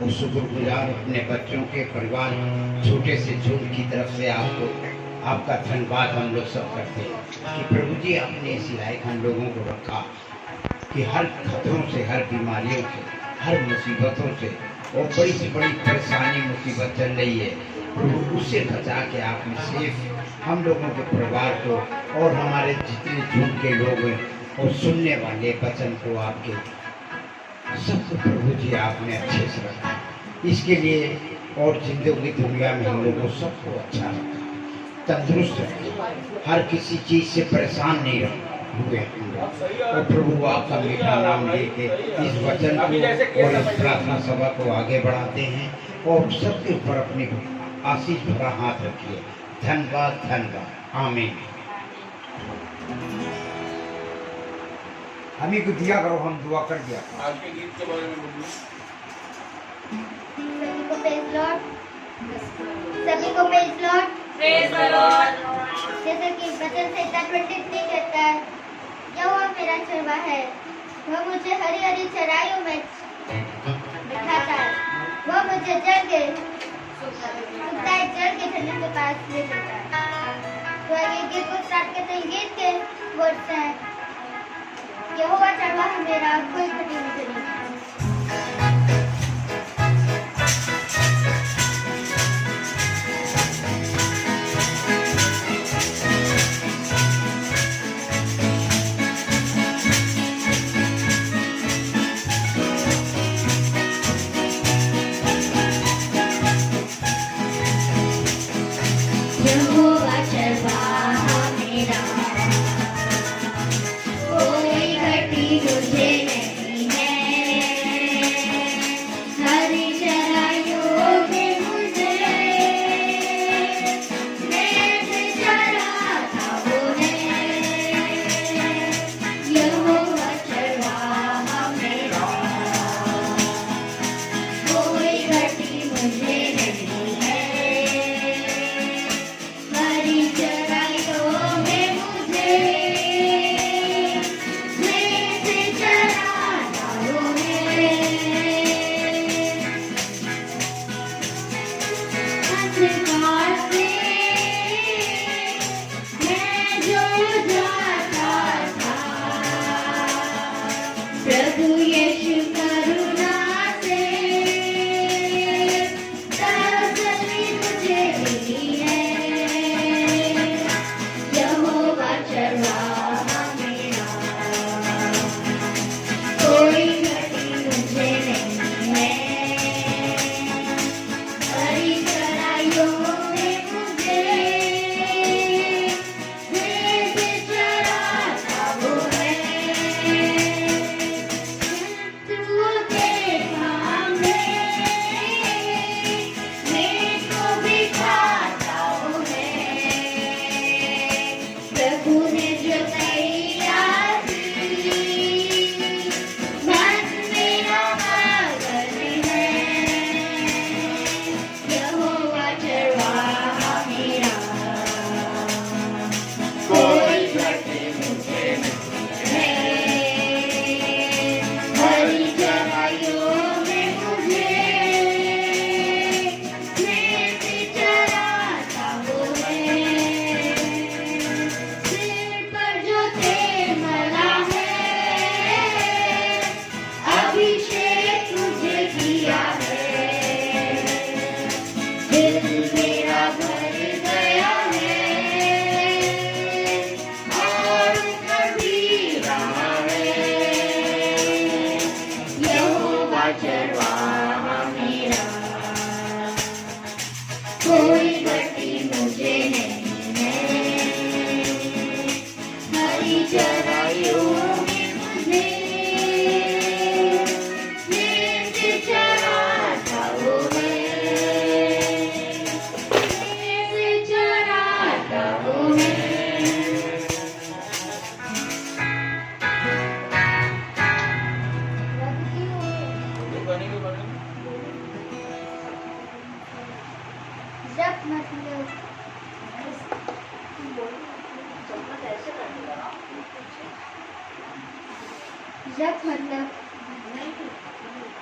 और शुक्रगुजार अपने बच्चों के परिवार छोटे से झुंड की तरफ से आपको आपका धन्यवाद हम लोग सब करते हैं कि प्रभु जी आपने इस लायक हम लोगों को रखा कि हर खतरों से, हर बीमारियों से, हर मुसीबतों से और बड़ी से बड़ी परेशानी मुसीबत चल रही है प्रभु, उससे बचा के आपने सेफ हम लोगों के परिवार को और हमारे जितने झुंड के लोग हैं और सुनने वाले वचन को आपके सबको प्रभु जी आपने अच्छे से रखा, इसके लिए और जिंदगी दुनिया में हम लोगों सबको अच्छा रखा, तंदुरुस्त रखा, हर किसी चीज से परेशान नहीं हुए और प्रभु आपका मीठा नाम लेके इस वचन को और इस प्रार्थना सभा को आगे बढ़ाते हैं और सबके ऊपर अपनी आशीष भरा हाथ रखिए। धन्यवाद, धन्यवाद, आमीन। हम ही को दिया करो, हम दुआ कर दिया। आज के गीत के बारे में बोलिए। सभी को praise Lord. Praise the Lord. जैसे कि वचन संहिता 23 कहता है, यहोवा मेरा चरवा है, वह मुझे हरी हरी चराइयों में बिठाता है, वह मुझे सुखदायक जल के झरने के पास ले जाता है। तो ये गीत को स्टार्ट करते हैं। गीत के वर्ड्स हैं, यहोवा चरवा है मेरा, कोई घटी मुझे नहीं।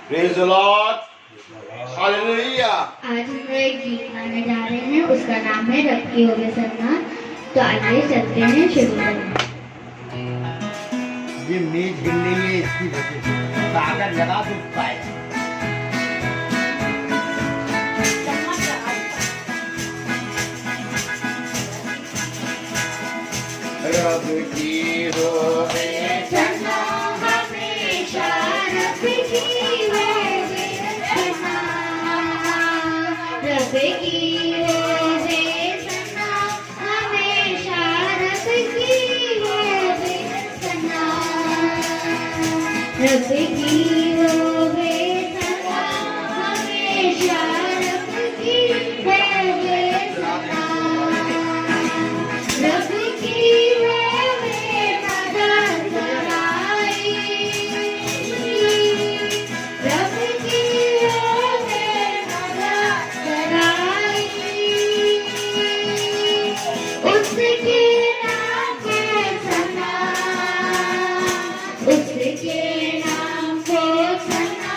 Praise the Lord. हालेलुया। आज हम एक गीत गाने जा रहे हैं, उसका नाम है रब की होवे सन्ना। तो आइए चलते हैं शुरू करते। ये मेज गिरने में इसकी वजह से कागज लगा तो पाए। रब की होवे सन्ना हमेशा रब की होवे सन्ना, रब की होवे सन्ना हमेशा रब की होवे सन्ना, रब की होवे सन्ना हमेशा रब की होवे सन्ना, रब की होवे मदद कराई, रब की होवे मदद कराई, उसके नाम को सन्ना, उसके नाम को सन्ना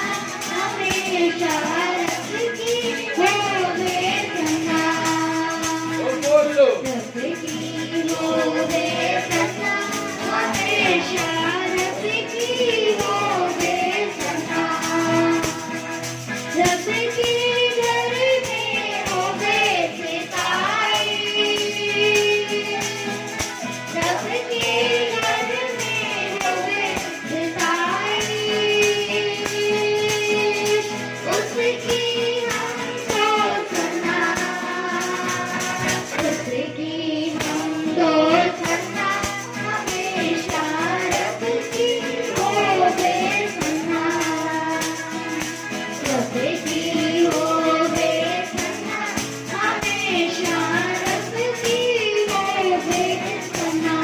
हमेशा रब की होवे सन्ना, बोलो रब की होवे सन्ना हमेशा रब की होवे सन्ना, रब के घर में होवे सिताई, रब के घर में होवे सिताई, उसकी हमको सन्ना, उसकी हमको सन्ना हमेशा रब की होवे सन्ना, रब की होवे सन्ना हमेशा रब की होवे सन्ना,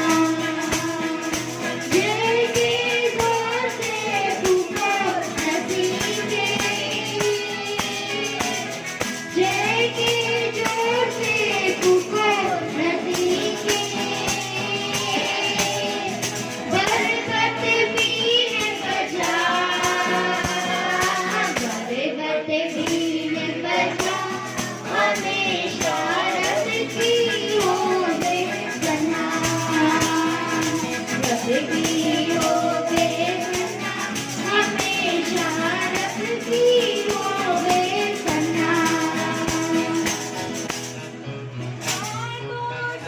जिनके जोर से फूको नसीबे, जिनके जोर से फूको नसीबे, बरकत बीन बजा, बरकत बीन बजा हमेशा रब की होवे सन्ना, रब की होवे सन्ना हमेशा रब की होवे सन्ना,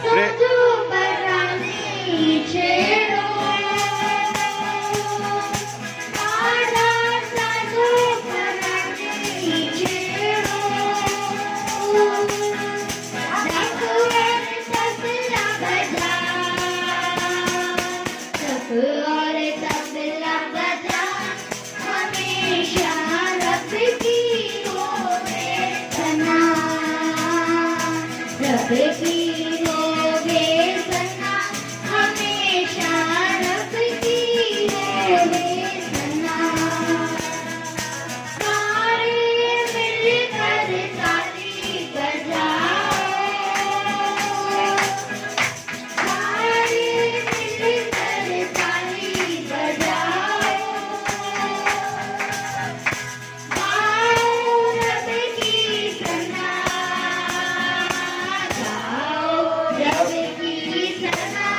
समझो परानी छेड़ो, आधा समझो परानी छेड़ो, और तबला बजा, और तबला बजा हमेशा रब की होवे सन्ना, रब की होवे सन्ना हमेशा रब की होवे सन्ना, सारे मिलकर ताली बजाओ, सारे मिलकर ताली बजाओ, गाओ रब की सन्ना, गाओ रब की सन्ना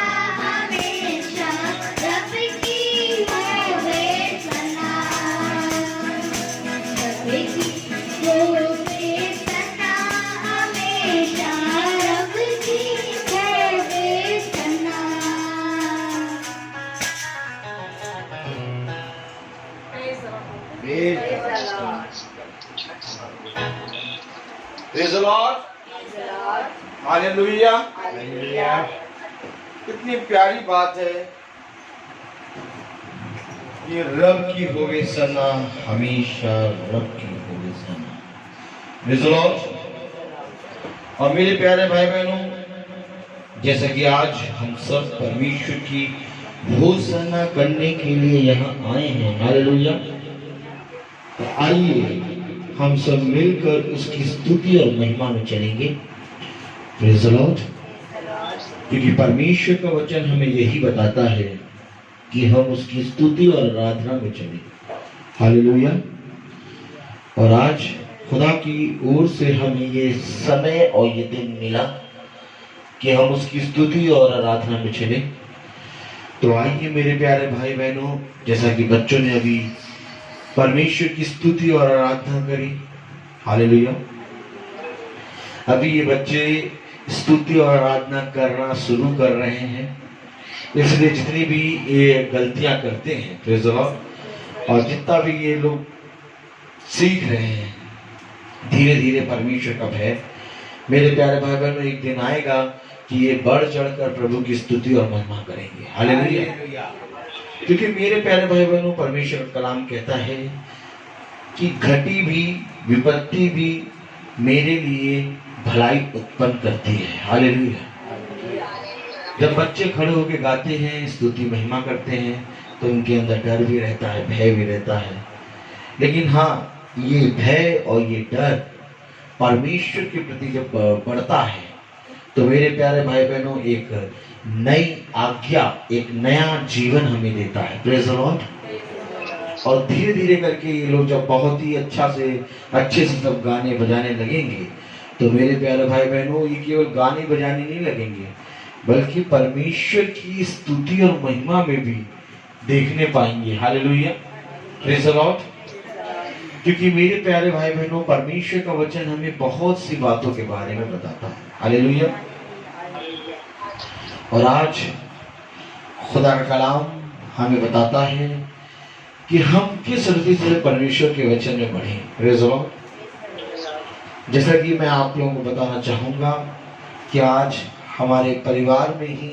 हमेशा रब की होवे सन्ना, रब की होवे सन्ना हमेशा रब की होवे सन्ना। Praise the Lord. Hallelujah. Hallelujah. कितनी प्यारी बात है। ये रब की होवे सना हमेशा रब की होवे सना। Praise the Lord. और मेरे प्यारे भाई बहनों, जैसा कि आज हम सब परमेश्वर की घोषणा करने के लिए यहाँ आए हैं, हालेलुया, तो आइए हम सब मिलकर उसकी स्तुति और महिमा में चलेंगे। Praise the Lord. क्योंकि परमेश्वर का वचन हमें यही बताता है कि हम उसकी स्तुति और आराधना में चलें। हालेलुया। और आज खुदा की ओर से हमें ये समय और ये दिन मिला कि हम उसकी स्तुति और आराधना में चले। तो आइए मेरे प्यारे भाई बहनों, जैसा कि बच्चों ने अभी परमेश्वर की स्तुति और आराधना करी, हालेलुया। अभी ये बच्चे स्तुति और आराधना करना शुरू कर रहे हैं, इसलिए जितनी भी ये गलतियां करते हैं प्रेज़ द लॉर्ड, और जितना भी ये लोग सीख रहे हैं धीरे धीरे परमेश्वर का भय, मेरे प्यारे भाई बहनों, एक दिन आएगा कि ये बढ़ चढ़कर प्रभु की स्तुति और महिमा करेंगे, हालेलुया। क्योंकि मेरे प्यारे भाई बहनों, परमेश्वर का कलाम कहता है कि घटी भी विपत्ति भी मेरे लिए भलाई उत्पन्न करती है, हालेलुया। जब बच्चे खड़े होकर गाते हैं, स्तुति महिमा करते हैं, तो उनके अंदर डर भी रहता है, भय भी रहता है। लेकिन हाँ, ये भय और ये डर परमेश्वर के प्रति जब बढ़ता है तो मेरे प्यारे भाई बहनों, एक नई आज्ञा, एक नया जीवन हमें देता है, प्रेज़ द लॉर्ड। और धीरे धीरे करके ये लोग जब बहुत ही अच्छे से सब गाने बजाने लगेंगे, तो मेरे प्यारे भाई बहनों, ये केवल गाने बजाने नहीं लगेंगे, बल्कि परमेश्वर की स्तुति और महिमा में भी देखने पाएंगे, हालेलुया, प्रेज़ द लॉर्ड। क्योंकि मेरे प्यारे भाई बहनों, परमेश्वर का वचन हमें बहुत सी बातों के बारे में बताता है, हालेलुया। और आज खुदा का कलाम हमें बताता है कि हम किस रीति से परमेश्वर के वचन में बढ़ें, प्रेज़ द लॉर्ड। जैसा कि मैं आप लोगों को बताना चाहूँगा कि आज हमारे परिवार में ही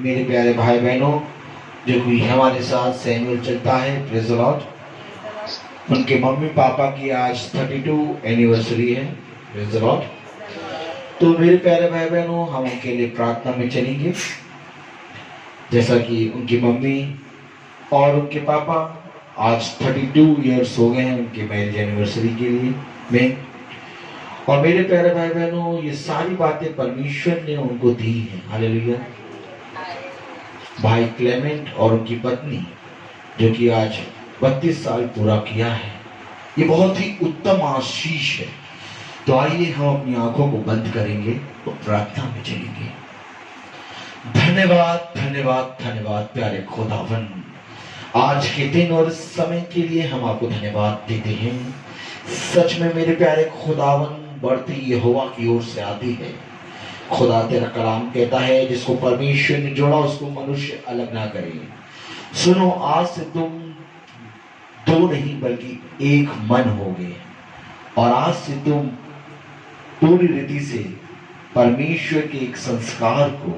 मेरे प्यारे भाई बहनों, जो भी हमारे साथ सैमुअल चलता है, प्रेज़ द लॉर्ड, उनके मम्मी पापा की आज 32 एनिवर्सरी है, प्रेज़ द लॉर्ड। तो मेरे प्यारे भाई बहनों, हम उनके लिए प्रार्थना में चलेंगे। जैसा कि उनकी मम्मी और उनके पापा आज 32 इयर्स हो गए हैं उनके मैरिज एनिवर्सरी के लिए में। और मेरे प्यारे भाई बहनों, ये सारी बातें परमेश्वर ने उनको दी हैं, हालेलुया। भाई क्लेमेंट और उनकी पत्नी, जो कि आज 32 साल पूरा किया है, ये बहुत ही उत्तम आशीष है। तो आइए हम अपनी आंखों को बंद करेंगे और प्रार्थना में चलेंगे। धन्यवाद धन्यवाद धन्यवाद प्यारे खुदावन, आज के दिन और समय के लिए हम आपको धन्यवाद देते हैं। सच में मेरे प्यारे खुदावन, बढ़ती यहोवा की ओर से आती है। खुदा तेरा कलाम कहता है, जिसको परमेश्वर ने जोड़ा उसको मनुष्य अलग ना करे। सुनो, आज से तुम दो नहीं बल्कि एक मन हो गए, और आज से तुम पूरी रीति से परमेश्वर के एक संस्कार को,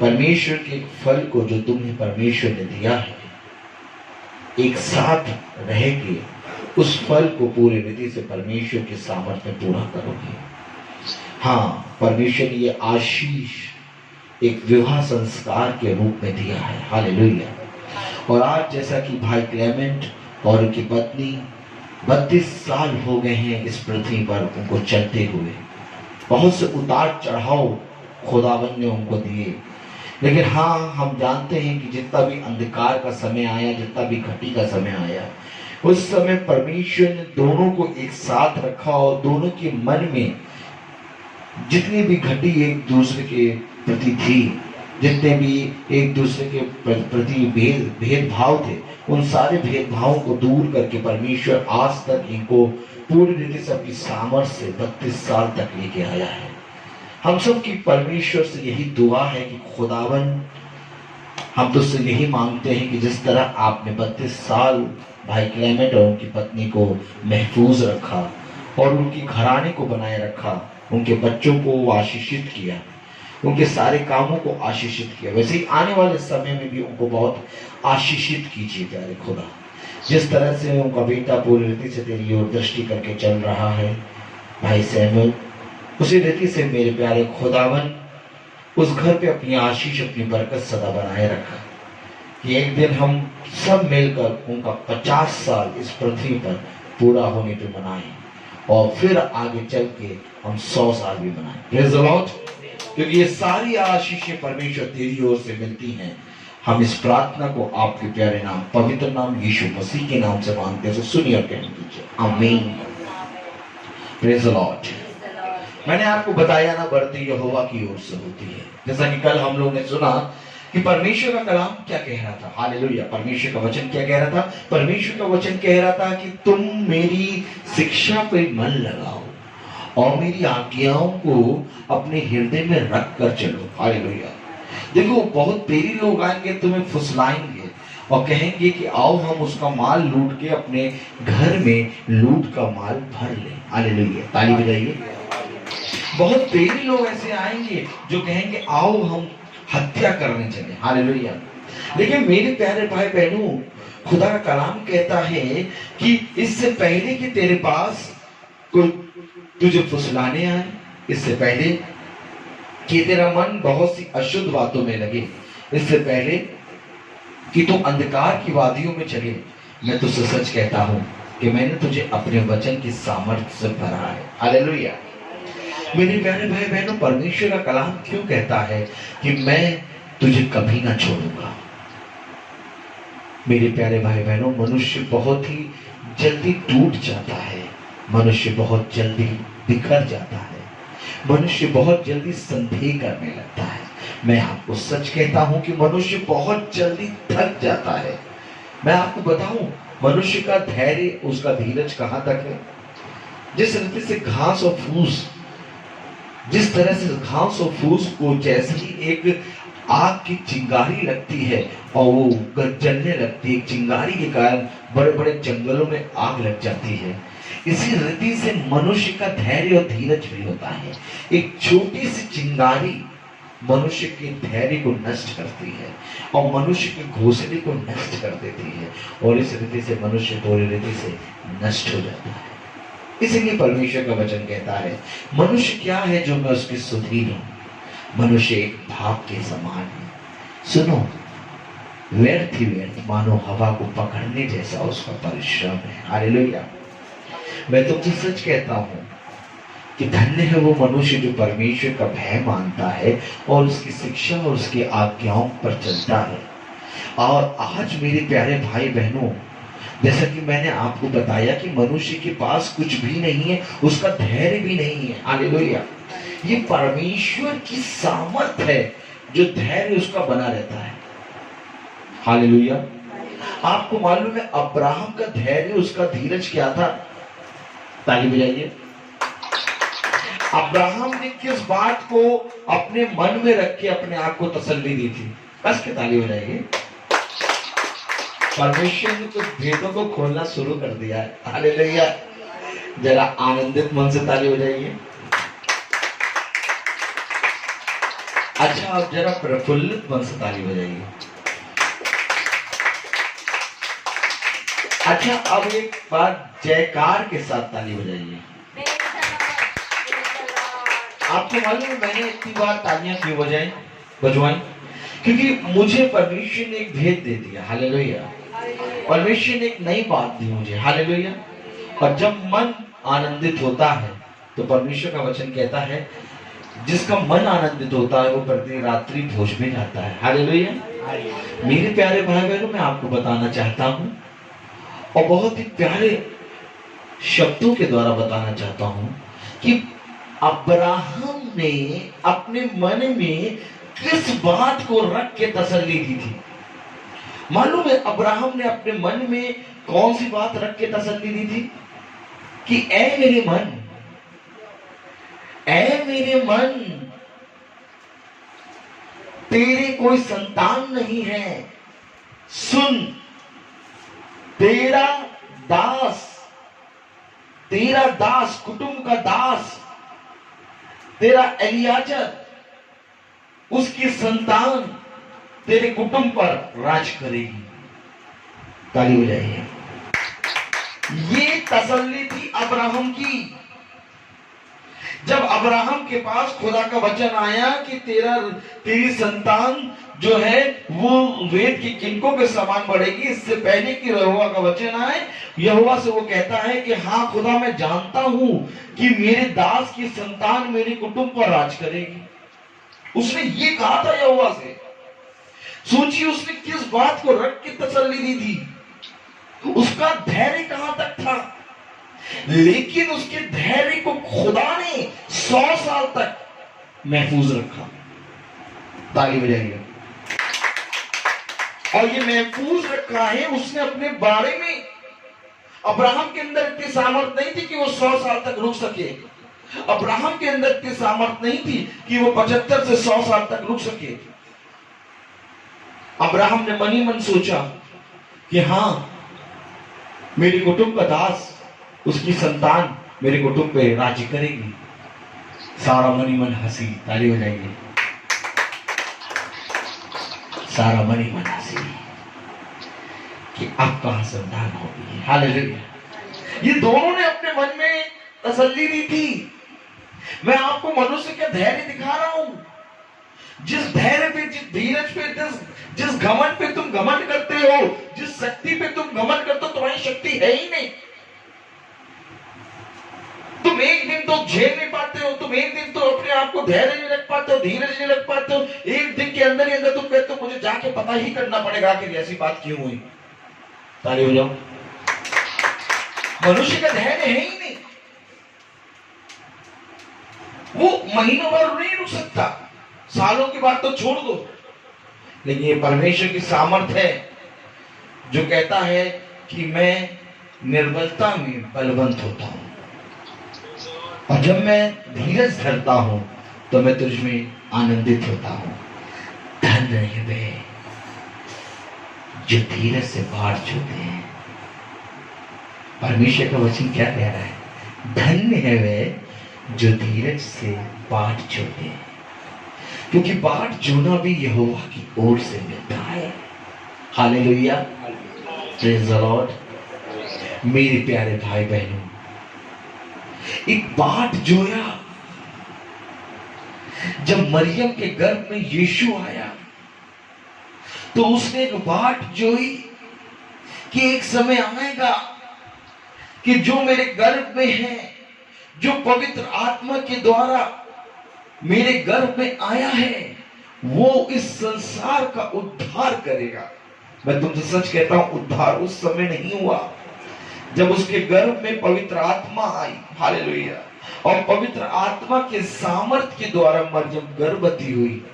परमेश्वर के एक फल को जो तुम्हें परमेश्वर ने दिया है, एक साथ रह के उस फल को पूरी रीति से परमेश्वर के सामर्थ्य में पूरा करोगे। हाँ, परमेश्वर ने ये आशीष एक विवाह संस्कार के रूप में दिया है, हालेलुया। और आज जैसा कि भाई क्लेमेंट और उनकी पत्नी 32 साल हो गए हैं इस पृथ्वी पर उनको चलते हुए, बहुत से उतार चढ़ाव खुदावन ने उनको दिए। लेकिन हाँ, हम जानते हैं कि जितना भी अंधकार का समय आया, जितना भी घटी का समय आया, उस समय परमेश्वर ने दोनों को एक साथ रखा और दोनों के मन में जितनी भी घटी एक दूसरे के प्रति थी, जितने भी एक दूसरे के प्रति भेदभाव थे, उन सारे भेदभावों को दूर करके परमेश्वर आज तक इनको पूरी रीति से अपनी सामर्थ्य से 32 साल तक लेके आया है। हम सब की परमेश्वर से यही दुआ है कि खुदावन, हम तो उससे यही मांगते हैं कि जिस तरह आपने 32 साल भाई क्लेमेंट और उनकी पत्नी को महफूज रखा और उनकी घराने को बनाए रखा, उनके बच्चों को आशीषित किया, उनके सारे कामों को आशीषित किया, वैसे ही आने वाले समय में भी उनको बहुत आशीषित कीजिए प्यारे खुदा। जिस तरह से उनका बेटा पूरी रीति से तेरी ओर दृष्टि करके चल रहा है भाई सैमुअल, उसी रीति से मेरे प्यारे खुदावन उस घर पे अपनी आशीष, अपनी बरकत सदा बनाए रखा कि एक दिन हम सब मिलकर उनका 50 साल इस पृथ्वी पर पूरा होने पे मनाएं और फिर आगे चल के हम 100 साल भी मनाएं। Praise the Lord. क्योंकि ये सारी आशीषें परमेश्वर तेरी ओर से मिलती हैं, हम इस प्रार्थना को आपके प्यारे नाम, पवित्र नाम यीशु मसीह के नाम से मांगते हैं। सुनिए और कहने दीजिए आमीन। Praise the Lord. मैंने आपको बताया ना, बढ़ती यहोवा की ओर से होती है। जैसा कि कल हम लोग ने सुना कि परमेश्वर का कलाम क्या कह रहा था। हालेलुया। परमेश्वर का वचन क्या कह रहा था? परमेश्वर का वचन कह रहा था कि तुम मेरी शिक्षा पे मन लगाओ और मेरी आज्ञाओं को अपने हृदय में रख कर चलो। हालेलुया। देखो, बहुत तेरी लोग आएंगे, तुम्हें फुसलाएंगे और कहेंगे कि आओ हम उसका माल लूट के अपने घर में लूट का माल भर ले। हालेलुया। ताली बजाइए। बहुत तेरी लोग ऐसे आएंगे जो कहेंगे आओ हम हत्या करने चले। हालेलुया। लेकिन मेरे प्यारे भाई बहनों, खुदा का कलाम कहता है कि इससे पहले कि तेरे पास कोई तुझे फुसलाने आए, इससे पहले कि तेरा मन बहुत सी अशुद्ध बातों में लगे, इससे पहले कि तू अंधकार की वादियों में चले, मैं तुझसे सच कहता हूं कि मैंने तुझे अपने वचन की सामर्थ्य से भरा है। हालेलुया। मेरे प्यारे भाई बहनों, परमेश्वर का कलाम क्यों कहता है कि मैं तुझे कभी ना छोड़ूंगा। मेरे प्यारे भाई बहनों, मनुष्य बहुत ही जल्दी टूट जाता है, मनुष्य बहुत जल्दी बिखर जाता है, मनुष्य बहुत जल्दी संदेह करने लगता है। मैं आपको सच कहता हूं कि मनुष्य बहुत जल्दी थक जाता है। मैं आपको बताऊं, मनुष्य का धैर्य, उसका धीरज कहां तक है? जिस रीति से घास और फूस, जिस तरह से घास और फूस को जैसे ही एक आग की चिंगारी लगती है और वो जलने लगती है, चिंगारी के कारण बड़े बड़े जंगलों में आग लग जाती है, इसी रीति से मनुष्य का धैर्य और धीरज भी होता है। एक छोटी सी चिंगारी मनुष्य के धैर्य को नष्ट करती है और मनुष्य के घोंसले को नष्ट कर देती है और इस रीति से मनुष्य पूरी रीति से नष्ट हो जाता है। इसलिए परमेश्वर का वचन कहता है, मनुष्य क्या है जो मैं उसकी सुधि लूं? मनुष्य एक भाप के समान है। सुनो, व्यर्थ ही व्यर्थ, मानो हवा को पकड़ने जैसा उसका परिश्रम है। हालेलुया। मैं तुमसे सच कहता हूं कि धन्य है वो मनुष्य जो परमेश्वर का भय मानता है और उसकी शिक्षा और उसकी आज्ञाओं पर चलता है। और आज मेरे प्यारे भाई बहनों, जैसा कि मैंने आपको बताया कि मनुष्य के पास कुछ भी नहीं है, उसका धैर्य भी नहीं है। हालेलुया। ये परमेश्वर की सामर्थ है जो धैर्य उसका बना रहता है। हालेलुया। आपको मालूम है अब्राहम का धैर्य, उसका धीरज क्या था? ताली बजाइए। अब्राहम ने किस बात को अपने मन में रख के अपने आप को तसल्ली दी थी? कस के ताली बजाइए। परमेश्वर ने कुछ भेदों को खोलना शुरू कर दिया है। हालेलुया। जरा आनंदित मन से ताली बजाइए। अच्छा, अब जरा प्रफुल्लित मन से ताली बजाइए। अच्छा, अब एक बार जयकार के साथ ताली बजाइए। आपको मालूम है मैंने इतनी बार तालियां क्यों बजवाई? क्योंकि मुझे परमेश्वर ने एक भेद दे दिया। हालेलुया। परमेश्वर ने एक नई बात दी मुझे। हालेलुया। और जब मन आनंदित होता है तो परमेश्वर का वचन कहता है जिसका मन आनंदित होता है वो प्रति रात्रि भोज में जाता है। हालेलुया। मेरे प्यारे भाई बहनों, मैं आपको बताना चाहता हूं और बहुत ही प्यारे शब्दों के द्वारा बताना चाहता हूं कि अब्राहम ने अपने मन में किस बात को रख के तसल्ली दी थी? मालूम है अब्राहम ने अपने मन में कौन सी बात रख के तसल्ली दी थी? कि ऐ मेरे मन, ऐ मेरे मन, तेरे कोई संतान नहीं है, सुन, तेरा दास, कुटुंब का दास, तेरा एलियाजर, उसकी संतान तेरे कुटुंब पर राज करेगी। ताली बजाइए। ये तसल्ली थी अब्राहम की। जब अब्राहम के पास खुदा का वचन आया कि तेरी संतान जो है वो वेद की किनको के समान बढ़ेगी, इससे पहले कि यहोवा का वचन आए, यहोवा से वो कहता है कि हाँ खुदा, मैं जानता हूं कि मेरे दास की संतान मेरे कुटुंब पर राज करेगी। उसने ये कहा था यहोवा से। सोचिए उसने किस बात को रख के तसल्ली दी थी, उसका धैर्य कहां तक था, लेकिन उसके धैर्य को खुदा ने 100 साल तक महफूज रखा। ताली बजाइए। और ये महफूज रखा है उसने अपने बारे में। अब्राहम के अंदर इतनी सामर्थ नहीं थी कि वो 100 साल तक रुक सके। अब्राहम के अंदर इतनी सामर्थ नहीं थी कि वो 75 से 100 साल तक रुक सके। अब्राहम ने मन ही मन सोचा कि हां, मेरे कुटुंब का दास, उसकी संतान मेरे कुटुंब पे राज्य करेगी। सारा मन ही मन हंसी। ताली बजाइए। सारा मन ही मन हंसी कि अब कहां संतान होगी। हालेलुया। ये दोनों ने अपने मन में तसल्ली दी थी। मैं आपको मनुष्य का धैर्य दिखा रहा हूं। जिस धैर्य पे, जिस धीरज पे, जिस घमंड पे तुम घमंड करते हो, जिस शक्ति पे तुम घमंड करते हो, तुम्हारी शक्ति है ही नहीं। तुम एक दिन तो झेल नहीं पाते हो, तुम एक दिन तो अपने आप को धैर्य नहीं रख पाते हो, धीरज नहीं रख पाते हो। एक दिन के अंदर ही अंदर तुम कहते हो मुझे जाके पता ही करना पड़ेगा कि ऐसी बात क्यों हुई। ताली हो जाओ। मनुष्य का धैर्य है ही नहीं। वो महीनों भर नहीं रुक सकता, सालों की बात तो छोड़ दो। लेकिन ये परमेश्वर की सामर्थ है जो कहता है कि मैं निर्बलता में बलवंत होता हूं, और जब मैं धीरज धरता हूं तो मैं तुझ में आनंदित होता हूं। धन्य है वे जो धीरज से बाढ़ छूते हैं। परमेश्वर का वचन क्या कह रहा है? धन्य है वे जो धीरज से बाढ़ छूते हैं, क्योंकि बाढ़ जोना भी यहोवा की ओर से मिलता है। हालेलुया। Praise the Lord. मेरे प्यारे भाई बहनों, एक बाट जोया जब मरियम के गर्भ में यीशु आया तो उसने एक बाट जोई कि एक समय आएगा कि जो मेरे गर्भ में है, जो पवित्र आत्मा के द्वारा मेरे गर्भ में आया है, वो इस संसार का उद्धार करेगा। मैं तुमसे सच कहता हूं, उद्धार उस समय नहीं हुआ जब उसके गर्भ में पवित्र आत्मा आई। हालेलुया। और पवित्र आत्मा के सामर्थ्य के द्वारा मरियम गर्भवती हुई।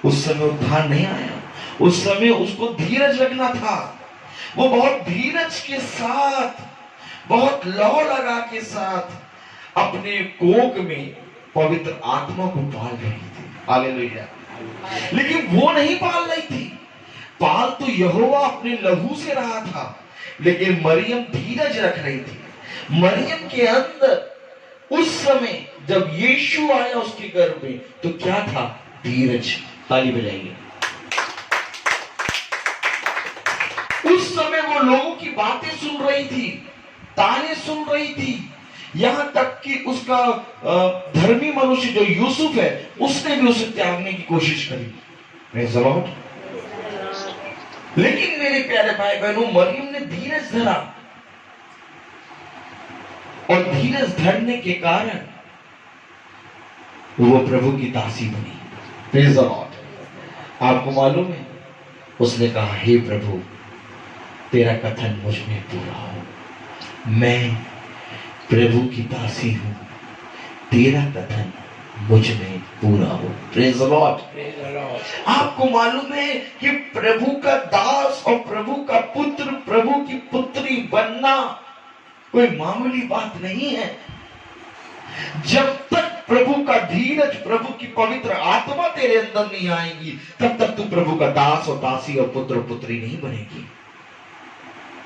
उस समय उद्धार नहीं आया। उस समय उसको धीरज रखना था। वो बहुत धीरज के साथ, बहुत लौ लगा के साथ अपने कोख में पवित्र आत्मा को पाल रही थी। हालेलुया। लेकिन वो नहीं पाल रही थी, पाल तो यहोवा अपने लहू से रहा था, लेकिन मरियम धीरज रख रही थी। मरियम के अंदर उस समय जब यीशु आया उसके गर्भ में तो क्या था? धीरज। ताली बजाइए। उस समय वो लोगों की बातें सुन रही थी, ताने सुन रही थी, यहां तक कि उसका धर्मी मनुष्य जो यूसुफ है उसने भी उसे त्यागने की कोशिश करी। Praise the Lord. लेकिन मेरे प्यारे भाई बहनों, मरियम ने धीरज धरा, और धीरज धरने के कारण वो प्रभु की दासी बनी। Praise the Lord. आपको मालूम है, उसने कहा, हे प्रभु, तेरा कथन मुझ में पूरा हो। मैं प्रभु की दासी हूं, तेरा कथन मुझ में पूरा हो। Praise the Lord. आपको मालूम है कि प्रभु का दास और प्रभु का पुत्र, प्रभु की पुत्री बनना कोई मामूली बात नहीं है। जब तक प्रभु का धीरज, प्रभु की पवित्र आत्मा तेरे अंदर नहीं आएगी, तब तक तू प्रभु का दास और दासी और पुत्र पुत्री नहीं बनेगी।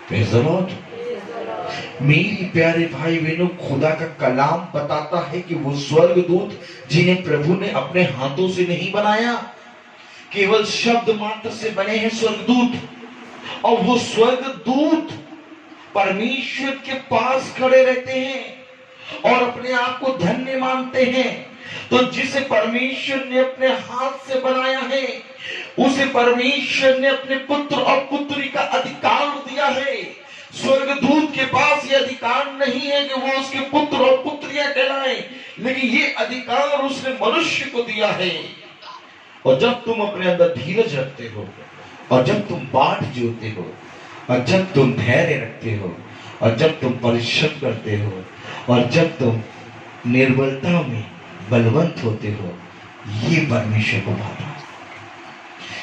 Praise the Lord. मेरी प्यारे भाई बहनों, खुदा का कलाम बताता है कि वो स्वर्गदूत जिन्हें प्रभु ने अपने हाथों से नहीं बनाया, केवल शब्द मात्र से बने हैं स्वर्गदूत, और वो स्वर्गदूत परमेश्वर के पास खड़े रहते हैं और अपने आप को धन्य मानते हैं। तो जिसे परमेश्वर ने अपने हाथ से बनाया है, उसे परमेश्वर ने अपने पुत्र और पुत्री का अधिकार दिया है। स्वर्गदूत के पास ये अधिकार नहीं है कि वो उसके पुत्र और पुत्रियां कहलाएं, लेकिन ये अधिकार उसने मनुष्य को दिया है। और जब तुम अपने अंदर धीरज रखते हो, और जब तुम बाट जोते हो, और जब तुम धैर्य रखते हो, और जब तुम परिश्रम करते हो, और जब तुम निर्बलता में बलवंत होते हो, ये परमेश्वर को भाता है।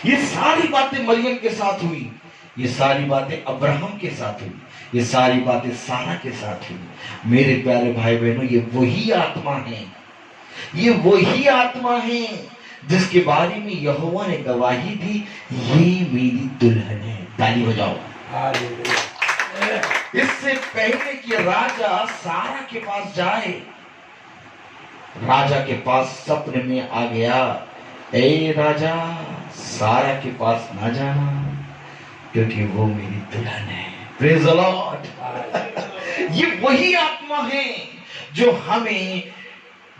ये सारी बातें मरियम के साथ हुई, ये सारी बातें अब्राहम के साथ हुई, ये सारी बातें सारा के साथ हुई। मेरे प्यारे भाई बहनों, ये वही आत्मा है, ये वही आत्मा है जिसके बारे में यहोवा ने गवाही दी, ये मेरी दुल्हन है। ताली बजाओ। इससे पहले कि राजा सारा के पास जाए, राजा के पास सपने में आ गया, ए राजा सारा के पास ना जाना, क्योंकि वो मेरी दुल्हन है। Praise the Lord. ये वही आत्मा है जो हमें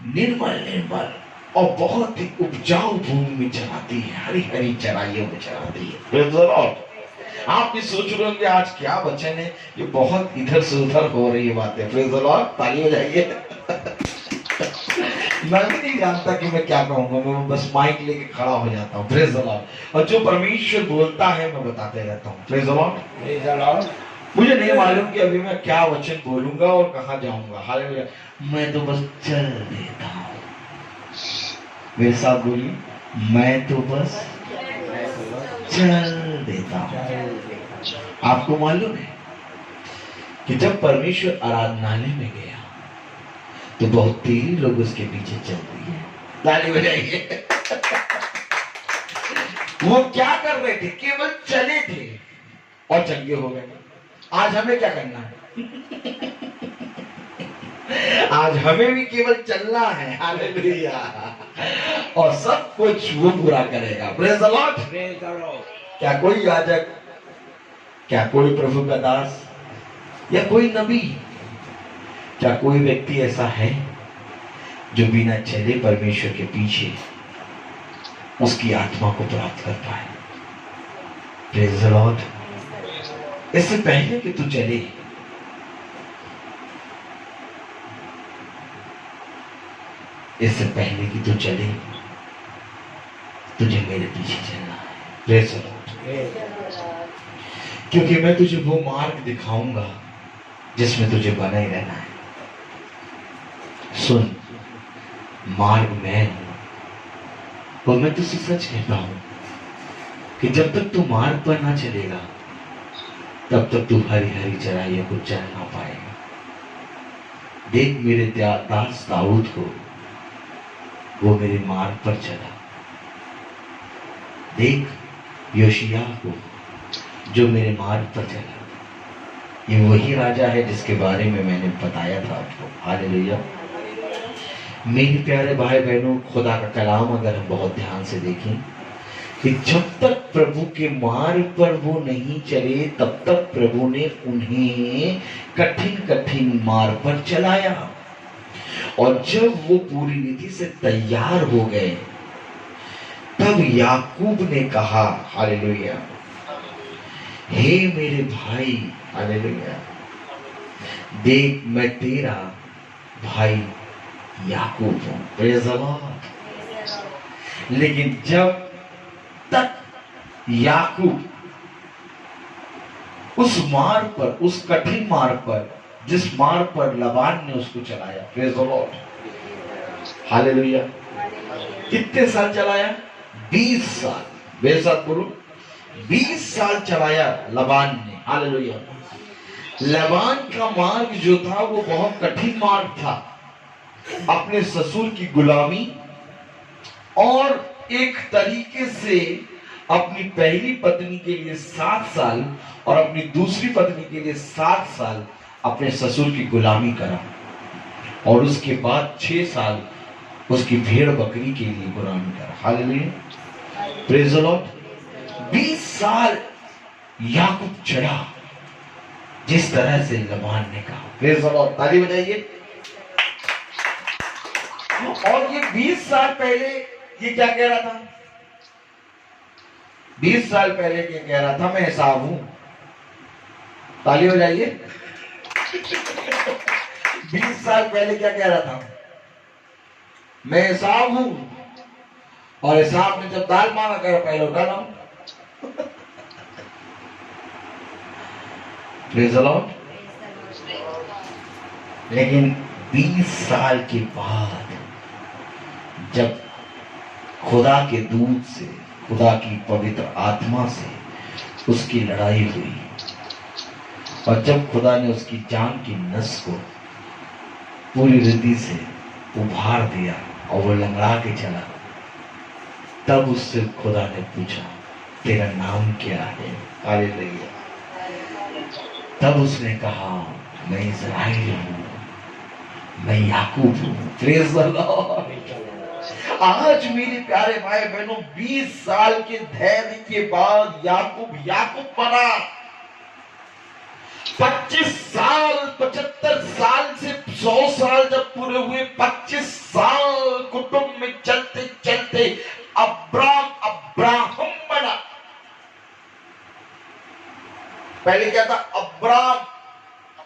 निर्मल और बहुत ही उपजाऊ भूमि में चलाती है, हरी हरी चराइयों में चलाती है। Praise the Lord. आप भी सोच रहे होंगे आज क्या वचन है, ये बहुत इधर से उधर हो रही है बातें। Praise the Lord. ताली हो जाइए। मैं भी नहीं जानता कि मैं क्या कहूंगा, मैं बस माइक लेके खड़ा हो जाता हूँ। Praise the Lord. और जो परमेश्वर बोलता है मैं बताते रहता हूँ। Praise the Lord. Praise the Lord. मुझे नहीं मालूम कि अभी मैं क्या वचन बोलूंगा और कहाँ जाऊंगा। हालेलुया। मैं तो बस चल देता हूँ। मेरे साथ बोलिए, मैं तो बस चल देता हूँ। आपको मालूम है कि जब परमेश्वर आराधनालय में गया तो बहुत तेरी लोग उसके पीछे चल रही है। ताली बजाइए। वो क्या कर रहे थे? केवल चले थे और चंगे हो गए। आज हमें क्या करना है? आज हमें भी केवल चलना है। हालेलुया। और सब कुछ वो पूरा करेगा। Praise the Lord. Praise the Lord. क्या कोई याजक, क्या कोई प्रभु का दास, या कोई नबी, क्या कोई व्यक्ति ऐसा है जो बिना चले परमेश्वर के पीछे उसकी आत्मा को प्राप्त कर पाए? Praise the Lord. इससे पहले कि तू चले, इससे पहले कि तू चले, तुझे मेरे पीछे चलना है। Praise the Lord. क्योंकि मैं तुझे वो मार्ग दिखाऊंगा जिसमें तुझे बना ही रहना है। सुन, मार्ग मैं हूं, और मैं तुझसे सच कहता हूं कि जब तक तू मार्ग पर ना चलेगा तब तक तू हरी हरी चराइयों को चल ना पाएगा। देख मेरे दास दाऊद को, वो मेरे मार्ग पर चला। देख योशिया को, जो मेरे मार्ग पर चला। ये वही राजा है जिसके बारे में मैंने बताया था आपको। हालेलुया। मेरे प्यारे भाई बहनों, खुदा का कलाम अगर हम बहुत ध्यान से देखें कि जब तक प्रभु के मार्ग पर वो नहीं चले तब तक प्रभु ने उन्हें कठिन कठिन मार्ग पर चलाया। और जब वो पूरी रीति से तैयार हो गए तब याकूब ने कहा, हालेलुया, हे मेरे भाई, हालेलुया, देख मैं तेरा भाई याकूब हूं। Praise the Lord. लेकिन जब तक याकूब उस मार्ग पर, उस कठिन मार्ग पर, जिस मार्ग पर लबान ने उसको चलाया, प्रेज द लॉर्ड, हालेलुया, कितने साल चलाया? 20 साल। मेरे साथ बोलो, 20 साल चलाया लबान ने। हालेलुया। लबान का मार्ग जो था वो बहुत कठिन मार्ग था। अपने ससुर की गुलामी और एक तरीके से अपनी पहली पत्नी के लिए 7 साल और अपनी दूसरी पत्नी के लिए 7 साल अपने ससुर की गुलामी करा, और उसके बाद 6 साल उसकी भेड़ बकरी के लिए गुलामी करा। हालेलुया। Praise the Lord. 20 साल याकूब चढ़ा जिस तरह से लबान ने कहा। Praise the Lord. ताली बजाइए। और ये 20 साल पहले ये क्या कह रहा था? 20 साल पहले क्या कह रहा था? मैं एसाव हूं। ताली हो जाइए। 20 साल पहले क्या कह रहा था? मैं एसाव हूं। और एसाव ने जब दाल मांगा, कर पहले उठा लाऊं। Praise the Lord. लेकिन 20 साल के बाद जब खुदा के दूत से, खुदा की पवित्र आत्मा से उसकी लड़ाई हुई और जब खुदा ने उसकी जान की नस को पूरी रीति से उभार दिया और वो लंगड़ा के चला, तब उससे खुदा ने पूछा तेरा नाम क्या है? हालेलुया। तब उसने कहा मैं इस्राएल हूं, मैं याकूब हूं। Praise the Lord. आज मेरे प्यारे भाई बहनों, 20 साल के धैर्य के बाद याकूब बना। 25 साल, 75 साल से 100 साल जब पूरे हुए, 25 साल कुटुंब में चलते चलते अब्राहम बना। पहले क्या था? अब्राम,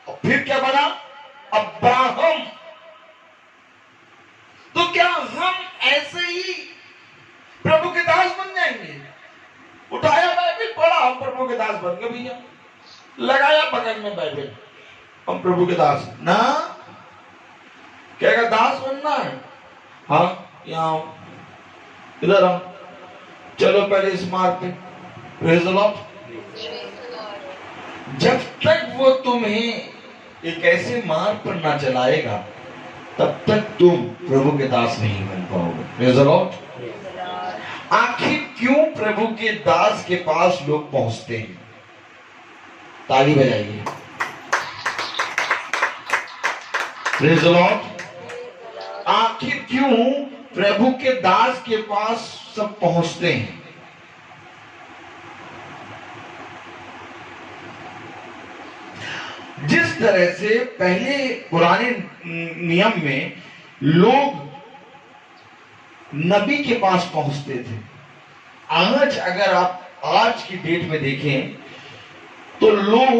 और फिर क्या बना? अब्राहम। तो क्या हम ऐसे ही प्रभु के दास बन जाएंगे? उठाया बाइबल पढ़ा, हम प्रभु के दास बन गए भैया। लगाया बगल में बाइबल, हम प्रभु के दास ना। क्या दास बनना है? हाँ, यहाँ इधर आओ, चलो पहले इस मार्ग पे। Praise the Lord. जब तक वो तुम्हें एक ऐसे मार्ग पर ना चलाएगा, तब तक तुम प्रभु के दास नहीं बन पाओगे। Praise the Lord. आखिर क्यों प्रभु के दास के पास लोग पहुंचते हैं? ताली बजाइए। Praise the Lord. आखिर क्यों प्रभु के दास के पास सब पहुंचते हैं? जिस तरह से पहले पुराने नियम में लोग नबी के पास पहुंचते थे, आज अगर आप आज की डेट में देखें तो लोग,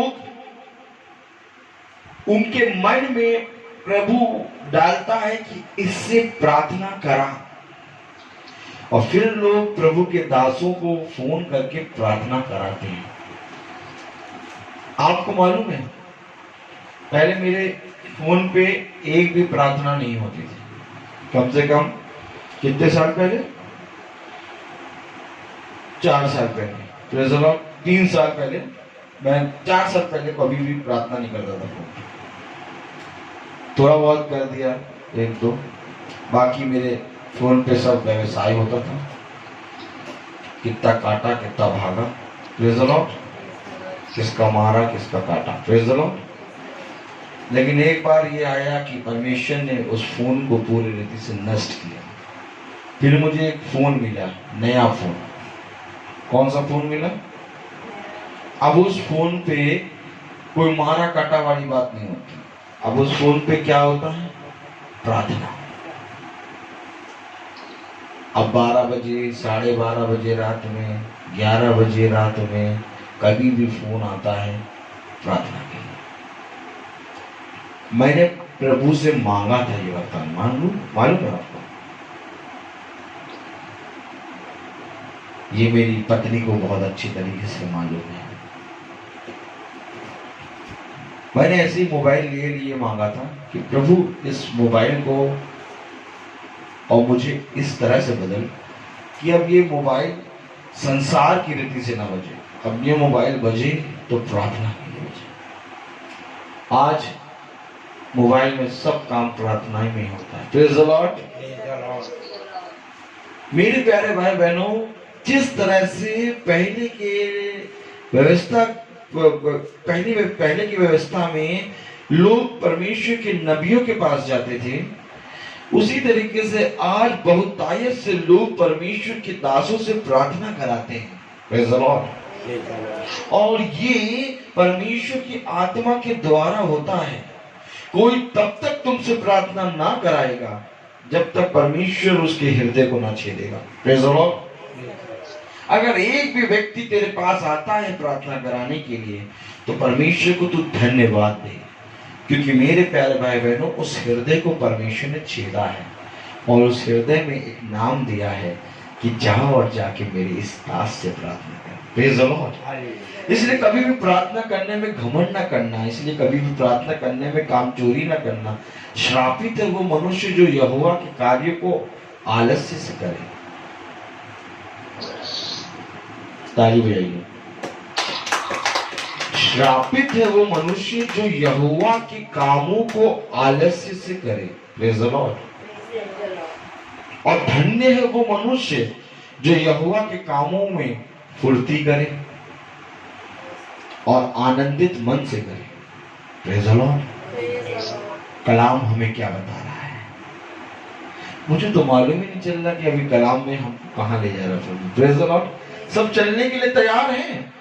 उनके मन में प्रभु डालता है कि इससे प्रार्थना करा, और फिर लोग प्रभु के दासों को फोन करके प्रार्थना कराते हैं। आपको मालूम है, पहले मेरे फोन पे एक भी प्रार्थना नहीं होती थी। कम से कम कितने साल पहले? 4 साल पहले। Praise the Lord. 3 साल पहले, मैं 4 साल पहले कभी भी प्रार्थना नहीं करता था फोन। थोड़ा बहुत कर दिया, 1-2, बाकी मेरे फोन पे सब व्यवसाय होता था, कितना काटा कितना भागा। Praise the Lord. किसका मारा किसका काटा। Praise the Lord. लेकिन एक बार ये आया कि परमेश्वर ने उस फोन को पूरी रीति से नष्ट किया। फिर मुझे एक फोन मिला, नया फोन। कौन सा फोन मिला? अब उस फोन पे कोई मारा काटा वाली बात नहीं होती। अब उस फोन पे क्या होता है? प्रार्थना। अब 12 बजे, 12:30 बजे रात में, 11 बजे रात में कभी भी फोन आता है प्रार्थना के लिए। मैंने प्रभु से मांगा था ये वरदान, मालूम है आपको? ये मेरी पत्नी को बहुत अच्छी तरीके से मालूम है। मैंने ऐसे ही मोबाइल लिए मांगा था कि प्रभु इस मोबाइल को और मुझे इस तरह से बदल कि अब ये मोबाइल संसार की रीति से ना बजे, अब ये मोबाइल बजे तो प्रार्थना के लिए बजे। आज मोबाइल में सब काम प्रार्थना में होता है। Praise the Lord. मेरे प्यारे भाई बहनों, जिस तरह से पहले की व्यवस्था में लोग परमेश्वर के नबियों के पास जाते थे, उसी तरीके से आज बहुतायत से लोग परमेश्वर के दासों से प्रार्थना कराते हैं। Praise the Lord. और ये परमेश्वर की आत्मा के द्वारा होता है। कोई तब तक तुमसे प्रार्थना ना कराएगा जब तक परमेश्वर उसके हृदय को ना छेदेगा। Praise the Lord. अगर एक भी व्यक्ति तेरे पास आता है प्रार्थना कराने के लिए, तो परमेश्वर को तू धन्यवाद दे, क्योंकि मेरे प्यारे भाई बहनों, उस हृदय को परमेश्वर ने छेदा है और उस हृदय में एक नाम दिया है कि जाओ और जाके मेरे इस दास से प्रार्थना करो। Praise the Lord. इसलिए कभी भी प्रार्थना करने में घमंड ना करना, इसलिए कभी भी प्रार्थना करने में कामचोरी ना करना। श्रापित है वो मनुष्य जो यहोवा के कार्य को आलस्य से करे। ताली बजाइए। श्रापित है वो मनुष्य जो यहोवा के कामों को आलस्य से करे। Praise the Lord. और धन्य है वो मनुष्य जो यहोवा के कामों में फुर्ती करे और आनंदित मन से करे। Praise the Lord. कलाम हमें क्या बता रहा है? मुझे तो मालूम ही नहीं चल रहा कि अभी कलाम में हम कहां ले जा रहे हैं। Praise the Lord. सब चलने के लिए तैयार हैं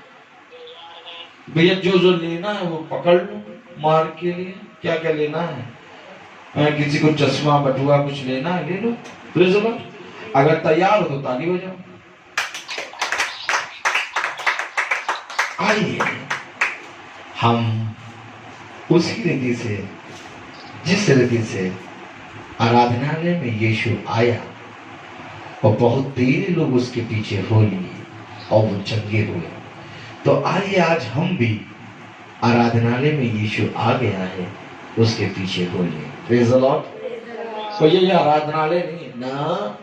भैया। जो जो लेना है वो पकड़ लो। मार के लिए क्या क्या लेना है? किसी को चश्मा बटुआ कुछ लेना है ले लो। Praise the Lord. अगर तैयार हो तो ताली बजाओ। आइए हम उसी रीति से, जिस रीति से आराधनालय में यीशु आया और बहुत तेरे लोग उसके पीछे हो लिए और वो चंगे हुए, तो आइए आज हम भी आराधनालय में यीशु आ गया है उसके पीछे हो लिए। Praise the Lord. तो ये आराधनालय नहीं ना,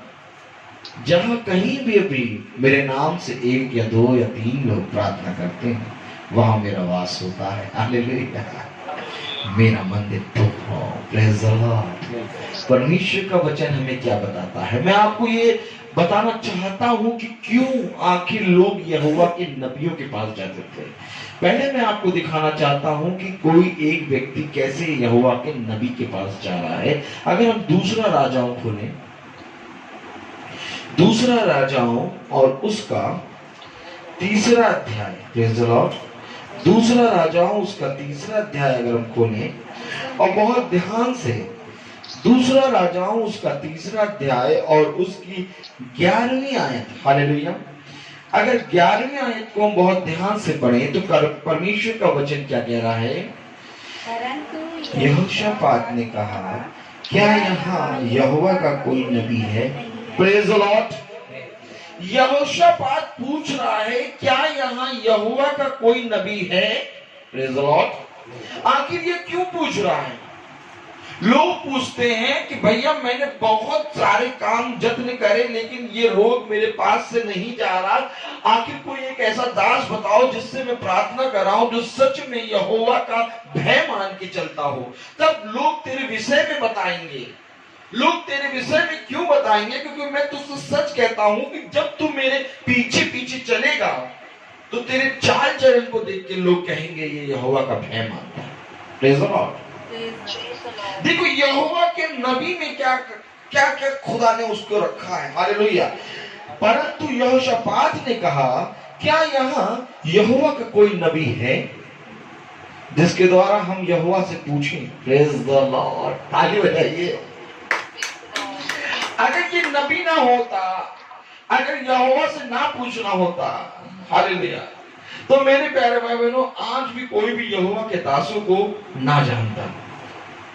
जहां कहीं भी मेरे नाम से 1 या 2 या 3 लोग प्रार्थना करते हैं वहां मेरा वास होता है। हालेलुया। मेरा मंदिर तुम हो। Praise the Lord. परमेश्वर का वचन हमें क्या बताता है? मैं आपको ये बताना चाहता हूं कि क्यों आखिर लोग यहोवा के नबियों के पास जाते थे। पहले मैं आपको दिखाना चाहता हूं कि कोई एक व्यक्ति कैसे यहोवा के नबी के पास जा रहा है। अगर हम दूसरा राजाओं खोलें, दूसरा राजाओं और उसका 3रा अध्याय। Praise the Lord. दूसरा राजाओं उसका 3रा अध्याय अगर हम खोलें और बहुत ध्यान से, दूसरा राजाओं उसका 3रा अध्याय और उसकी 11वीं आयत। हालेलुया। अगर 11वीं आयत को हम बहुत ध्यान से पढ़ें तो परमेश्वर का वचन क्या कह रहा है? यहोशापात ने कहा, क्या यहाँ यहोवा का कोई नबी है? Praise the Lord. यहोशापात पूछ रहा है, क्या यहाँ यहोवा का कोई नबी है? Praise the Lord. आखिर ये क्यों पूछ रहा है? लोग पूछते हैं कि भैया मैंने बहुत सारे काम जत्न करे लेकिन ये रोग मेरे पास से नहीं जा रहा, आखिर कोई एक ऐसा दास बताओ जिससे मैं प्रार्थना कराऊं जो सच में यहोवा का भय मान के चलता हो। तब लोग तेरे विषय में बताएंगे। लोग तेरे विषय में क्यों बताएंगे? क्योंकि मैं तुझसे सच कहता हूं कि जब तू मेरे पीछे पीछे चलेगा तो तेरे चाल चलन को देख के लोग कहेंगे ये यहोवा का भय मानता है। Praise the Lord. देखो यहोवा के नबी में क्या क्या क्या खुदा ने उसको रखा है। हालेलुया। परंतु यहोशापात ने कहा, क्या यहाँ यहोवा का कोई नबी है जिसके द्वारा हम यहोवा से पूछें? Praise the Lord. ताली बजाइए। अगर ये नबी ना होता, अगर यहोवा से ना पूछना होता, हालेलुया, तो मेरे प्यारे भाई बहनों आज भी कोई भी यहोवा के दासों को ना जानता।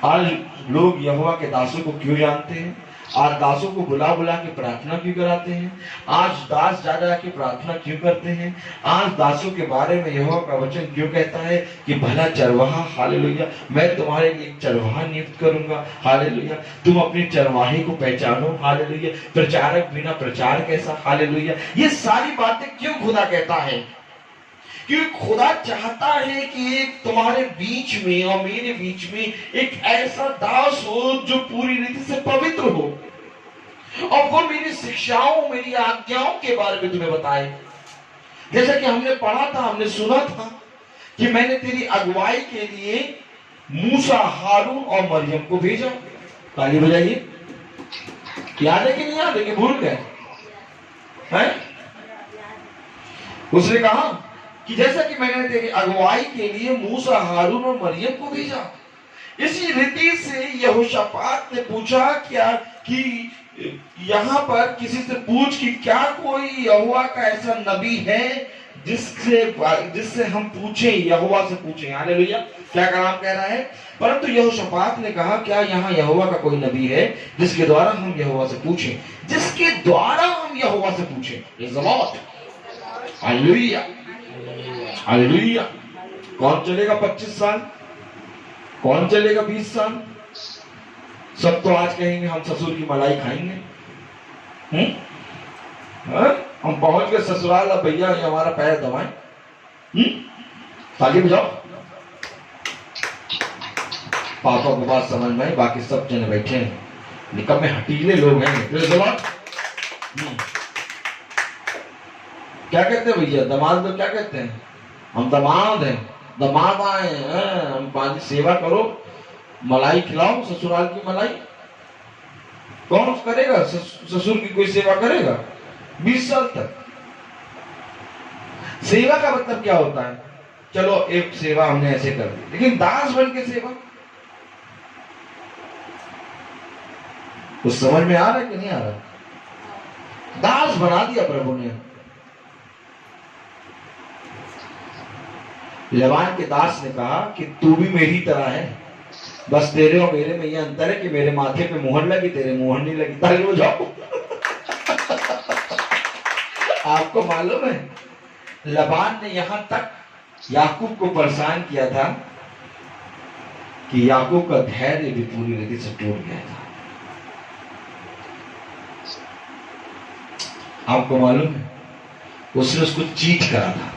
आज लोग यहोवा के दासों को क्यों जानते हैं? आज दासों को बुला बुला के प्रार्थना क्यों कराते हैं? आज दास जा जा के प्रार्थना क्यों करते हैं? आज दासों के बारे में यहोवा का वचन क्यों कहता है कि भला चरवाहा, हालेलुया, मैं तुम्हारे लिए एक चरवाहा नियुक्त करूंगा। हालेलुया। तुम अपने चरवाहे को पहचानो। हालेलुया। प्रचारक बिना प्रचार कैसा। हालेलुया। ये सारी बातें क्यों खुदा कहता है? क्योंकि खुदा चाहता है कि एक तुम्हारे बीच में और मेरे बीच में एक ऐसा दास हो जो पूरी रीति से पवित्र हो और वो मेरी शिक्षाओं, मेरी आज्ञाओं के बारे में तुम्हें बताए। जैसा कि हमने पढ़ा था, हमने सुना था कि मैंने तेरी अगुवाई के लिए मूसा, हारून और मरियम को भेजा। ताली बजाइए। याद है कि नहीं याद है कि भूल गए? उसने कहा कि जैसा कि मैंने तेरी अगुवाई के लिए मूसा, हारून और मरियम को भेजा। इसी रीति से यहोशापात ने पूछा क्या कि यहाँ पर किसी से पूछ कि क्या कोई यहोवा का ऐसा नबी है जिससे हम पूछें, यहोवा से पूछें। हालेलुया। क्या कलाम कह रहा है? परंतु यहोशापात ने कहा, क्या यहाँ यहोवा का कोई नबी है जिसके द्वारा हम यहोवा से पूछें, जिसके द्वारा हम यहोवा से पूछें। Praise the Lord. Hallelujah, hallelujah. कौन चलेगा 25 साल? कौन चलेगा 20 साल? सब तो आज कहेंगे हम ससुर की मलाई खाएंगे। हम पहुंच गए ससुराल, अब भैया ये हमारा पैर दबाएं। ताली बजाओ। पापा को बात समझ में, बाकी सब जने बैठे हैं, निकम्मे हटीले लोग हैं। क्या कहते हैं भैया? दामाद लोग क्या कहते हैं? हम दामाद हैं, दामाद आए हैं, हम पानी सेवा करो, मलाई खिलाओ, ससुराल की मलाई। कौन करेगा? ससुर की कोई सेवा करेगा 20 साल तक? सेवा का मतलब क्या होता है? चलो एक सेवा हमने ऐसे कर दी, लेकिन दास बन के सेवा, कुछ समझ में आ रहा है कि नहीं आ रहा? दास बना दिया प्रभु ने। लबान के दास ने कहा कि तू भी मेरी तरह है, बस तेरे और मेरे में ये अंतर है कि मेरे माथे पे मोहर लगी, तेरे मोहर नहीं लगी। ताली बजाओ। आपको मालूम है लबान ने यहां तक याकूब को परेशान किया था कि याकूब का धैर्य भी पूरी रीति से टूट गया था। आपको मालूम है उसने उसको चीट करा था,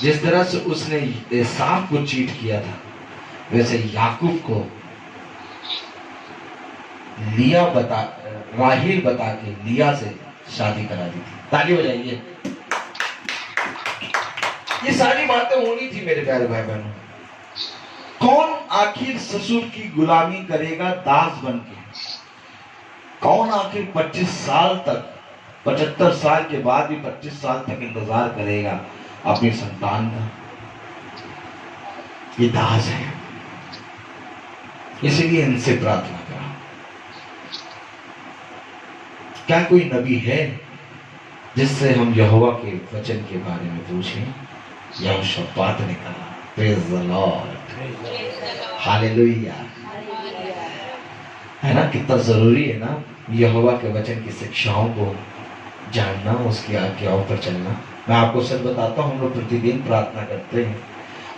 जिस तरह से उसने एसाव को चीट किया था, वैसे याकूब को राहील बता के लिया से शादी करा दी थी। ताली बजाइए। ये सारी बातें होनी थी मेरे प्यारे भाई बहनों। कौन आखिर ससुर की गुलामी करेगा दास बन के? कौन आखिर 25 साल तक, 75 साल के बाद भी 25 साल तक इंतजार करेगा अपनी संतान का? ये दास है। इसलिए इनसे प्रार्थना करा, क्या कोई नबी है जिससे हम यहोवा के वचन के बारे में पूछें? यहोशापात ने कहा, प्रेज द लॉर्ड, हालेलुया। है ना, कितना जरूरी है ना यहोवा के वचन की शिक्षाओं को जानना, उसकी आज्ञाओं पर चलना। मैं आपको सच बताता हूँ, हम लोग प्रतिदिन प्रार्थना करते हैं,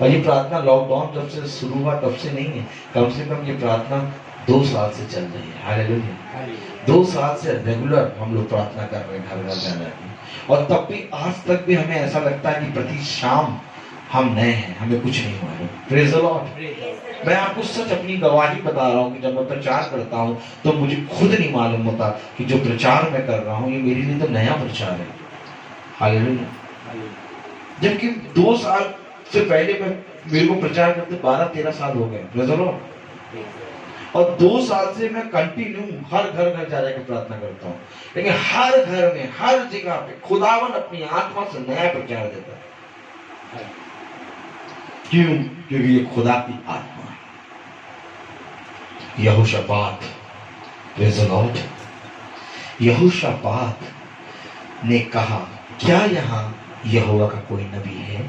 और ये प्रार्थना लॉकडाउन जब से शुरू हुआ तब से नहीं है, कम से कम ये प्रार्थना 2 साल से चल रही है। हालेलुया। 2 साल से रेगुलर हम लोग प्रार्थना कर रहे हैं, घर घर जा जाके, और तब भी आज तक भी हमें ऐसा लगता है कि प्रति शाम हम नए हैं, हमें कुछ नहीं मालूम। Praise the Lord. मैं आपको सच अपनी गवाही बता रहा हूँ कि जब मैं प्रचार करता हूँ तो मुझे खुद नहीं मालूम होता कि जो प्रचार मैं कर रहा हूँ ये मेरे लिए तो नया प्रचार है। हालेलुया। जबकि 2 साल से पहले मेरे को प्रचार करते 12-13 साल हो गए। Praise the Lord. और 2 साल से मैं कंटिन्यू हर घर घर जा जाकर प्रार्थना करता हूँ, लेकिन हर घर में, हर जगह पे खुदावन अपनी आत्मा से नया प्रचार देता है। क्यों? क्योंकि ये खुदा की आत्मा है। यहोशापात, प्रेज़ द लॉर्ड, यहोशापात ने कहा, क्या यहाँ यहोवा का कोई नबी है?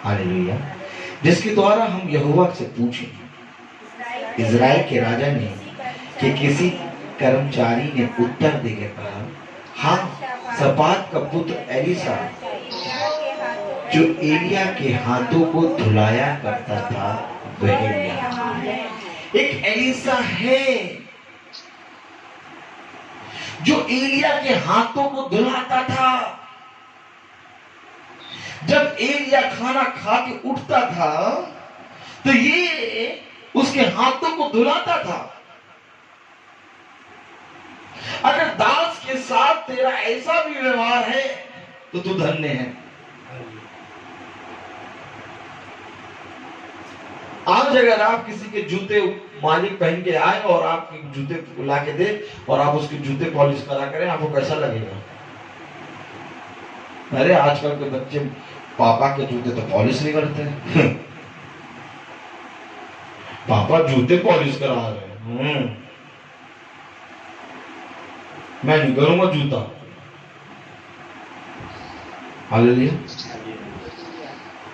हालेलुया। जिसके द्वारा हम यहोवा से पूछें। इज़राइल के राजा ने कि किसी कर्मचारी ने उत्तर देकर कहा, हाँ, सपात का पुत्र एलीसा जो एलिया के हाथों को धुलाया करता था वह यहाँ है। एक एलीसा है जो एलिया के हाथों को धुलाता था। जब एलिया खाना खा के उठता था तो ये उसके हाथों को धुलाता था। अगर दास के साथ तेरा ऐसा भी व्यवहार है तो तू धन्य है। आज अगर आप किसी के जूते मालिक पहन के आए और आपके जूते ला के दे और आप उसके जूते पॉलिश करा करें, आपको कैसा लगेगा? अरे आजकल के बच्चे पापा के जूते तो पॉलिश नहीं करते। पापा जूते पॉलिश करा रहे हैं, मैं नहीं करूंगा जूता। हालेलुया।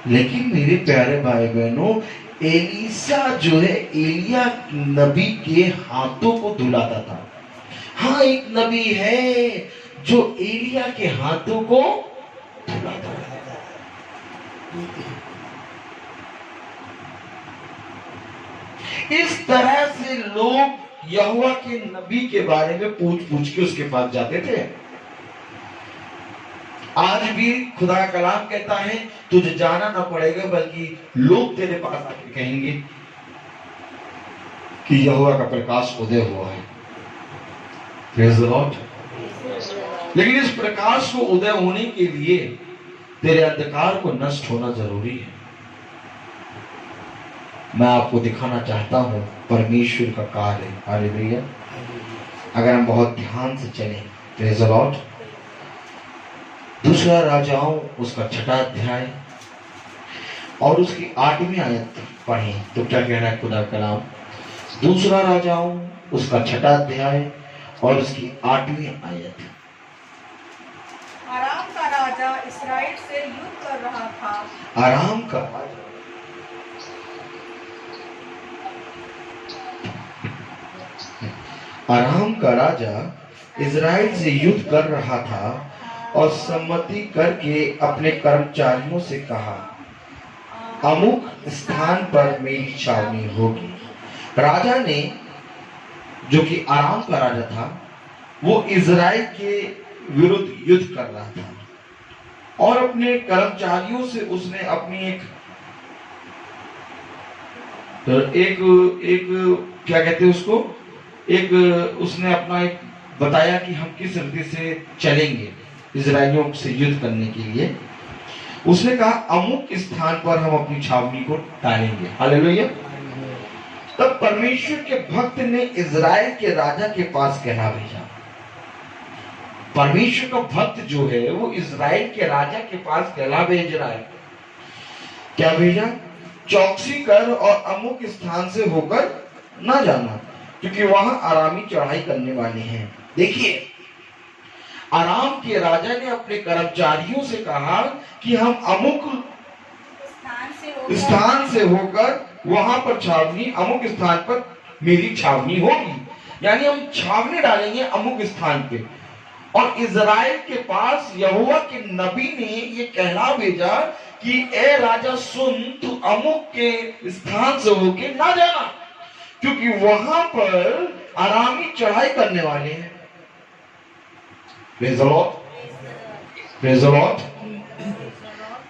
लेकिन मेरे प्यारे भाई बहनों, एलीसा जो है एलिया नबी के हाथों को धुलाता था। हाँ, एक नबी है जो एलिया के हाथों को धुलाता था। इस तरह से लोग यहोवा के नबी के बारे में पूछ पूछ के उसके पास जाते थे। आज भी खुदा का कलाम कहता है तुझे जाना ना पड़ेगा, बल्कि लोग तेरे पास आके कहेंगे कि यहोवा का प्रकाश उदय हुआ है। Praise the Lord. लेकिन इस प्रकाश को उदय होने के लिए तेरे अंधकार को नष्ट होना जरूरी है। मैं आपको दिखाना चाहता हूं परमेश्वर का कार्य। हालेलुया। अगर हम बहुत ध्यान से चलें, प्रेज़ द लॉर्ड, दूसरा राजाओं उसका 6वां अध्याय और उसकी 8वीं आयत पढ़ें तो क्या कहना है खुदा का कलाम। दूसरा राजाओं उसका 6वां अध्याय और उसकी 8वीं आयत। आराम का राजा इस्राएल से युद्ध कर रहा था। आराम का राजा आराम का राजा इजराइल से युद्ध कर रहा था और सम्मति करके अपने कर्मचारियों से कहा, अमुक स्थान पर मेरी छावनी होगी। राजा ने, जो कि आराम का राजा था, वो इजराइल के विरुद्ध युद्ध कर रहा था और अपने कर्मचारियों से उसने अपनी एक क्या कहते हैं उसको, उसने अपना एक बताया कि हम किस रीति से चलेंगे इजराइलियों से युद्ध करने के लिए। उसने कहा अमुक स्थान पर हम अपनी छावनी को डालेंगे। हालेलुया। तब परमेश्वर के भक्त ने इजराइल के राजा के पास कहना भेजा। परमेश्वर का भक्त जो है वो इजराइल के राजा के पास कहना भेज रहा है। क्या भेजा? चौकसी कर और अमुक स्थान से होकर न जाना, क्योंकि वहां आरामी चढ़ाई करने वाले हैं। देखिए, आराम के राजा ने अपने कर्मचारियों से कहा कि हम अमुक स्थान से होकर वहां पर छावनी, अमुक स्थान पर मेरी छावनी होगी, यानी हम छावनी डालेंगे अमुक स्थान पे। और इजराइल के पास यहोवा के नबी ने ये कहना भेजा कि ए राजा सुन, तू अमुक के स्थान से होके ना जाना, क्योंकि वहां पर आरामी चढ़ाई करने वाले हैं। Praise the Lord, praise the Lord.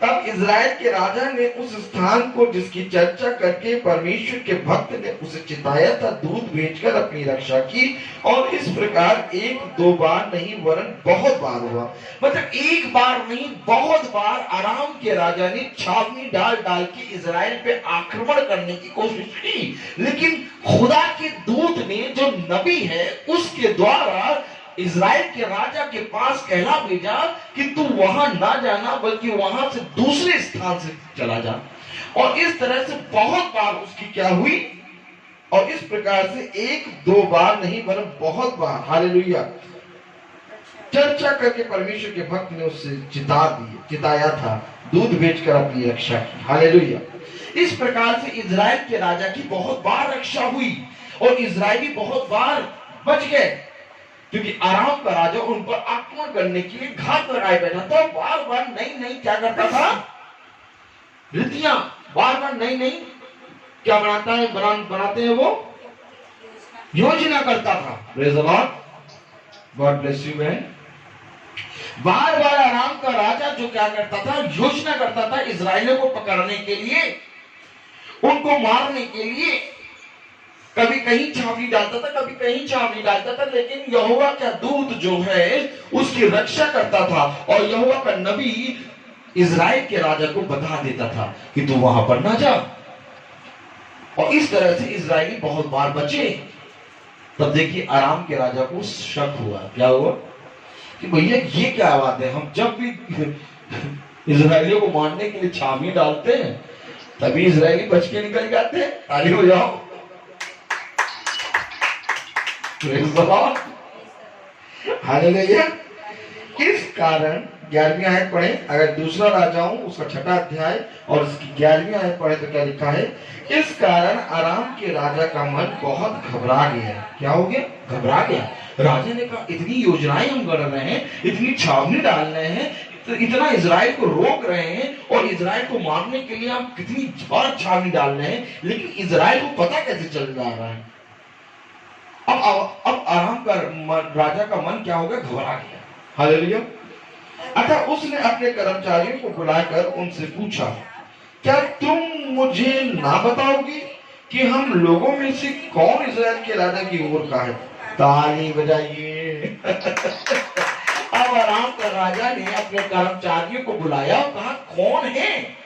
तब इजराइल के राजा ने उस स्थान को जिसकी चर्चा करके परमेश्वर के भक्त ने उसे चिताया था, दूत भेजकर अपनी रक्षा की। और इस प्रकार 1-2 बार नहीं वरन बहुत बार हुआ। मतलब एक बार नहीं, बहुत बार आराम के राजा ने छावनी डाल डाल के इजराइल पे आक्रमण करने की कोशिश की, लेकिन खुदा के दूत ने, जो नबी है, उसके द्वारा इजराइल के राजा के पास कहना भेजा कि तू वहां ना जाना, बल्कि वहां से दूसरे स्थान से चला जा। और इस तरह से बहुत बार उसकी क्या हुई, और इस प्रकार से 1-2 बार नहीं वरन बहुत बार, हालेलुया, चर्चा करके परमेश्वर के भक्त ने उससे चिताया था, दूध भेजकर अपनी रक्षा की। हालेलुया। इस प्रकार से इजराइल के राजा की बहुत बार रक्षा हुई और इजरायली बहुत बार बच गए, क्योंकि आराम का राजा उन पर आक्रमण करने के लिए घात लगाए बैठा था। बार बार नई क्या करता था, रीतियां, बार बार नई क्या बनाते हैं वो, योजना करता था। Praise the Lord, God bless you man. बार बार आराम का राजा जो क्या करता था, योजना करता था इजराइलियों को पकड़ने के लिए, उनको मारने के लिए। कभी कहीं छावनी डालता था, कभी कहीं छावनी डालता था, लेकिन यहोवा का दूत जो है उसकी रक्षा करता था। और यहोवा का नबी इजराइल के राजा को बता देता था कि तू वहां पर ना जा। और इस तरह से इजराइली बहुत बार बचे। तब देखिए आराम के राजा को शक हुआ। क्या हुआ कि भैया ये क्या बात है, हम जब भी इजराइलियों को मारने के लिए छावनी डालते हैं तभी इजराइली बच के निकल जाते हैं। ताली हो जाओ। हालेलुया। इस कारण 11वीं आयत पढ़े, अगर दूसरा राजाओं उसका 6वां अध्याय और उसकी 11वीं आयत पढ़े तो क्या लिखा है? इस कारण आराम के राजा का मन बहुत घबरा गया। क्या हो गया? घबरा गया। राजा ने कहा इतनी योजनाएं हम कर रहे हैं, इतनी छावनी डाल रहे हैं, इतना इजराइल को रोक रहे हैं और इजराइल को मारने के लिए हम कितनी बार छावनी डाल रहे हैं, लेकिन इजराइल को पता कैसे चल जा रहा है? अब आराम का राजा का मन क्या हो गया? घबरा गया। हालेलुया। अतः उसने अपने कर्मचारियों को बुलाकर उनसे पूछा, क्या तुम मुझे ना बताओगे कि हम लोगों में से कौन इजराइल के राजा की ओर का है? ताली बजाइए। अब आराम का राजा ने अपने कर्मचारियों को बुलाया और कहा, कौन है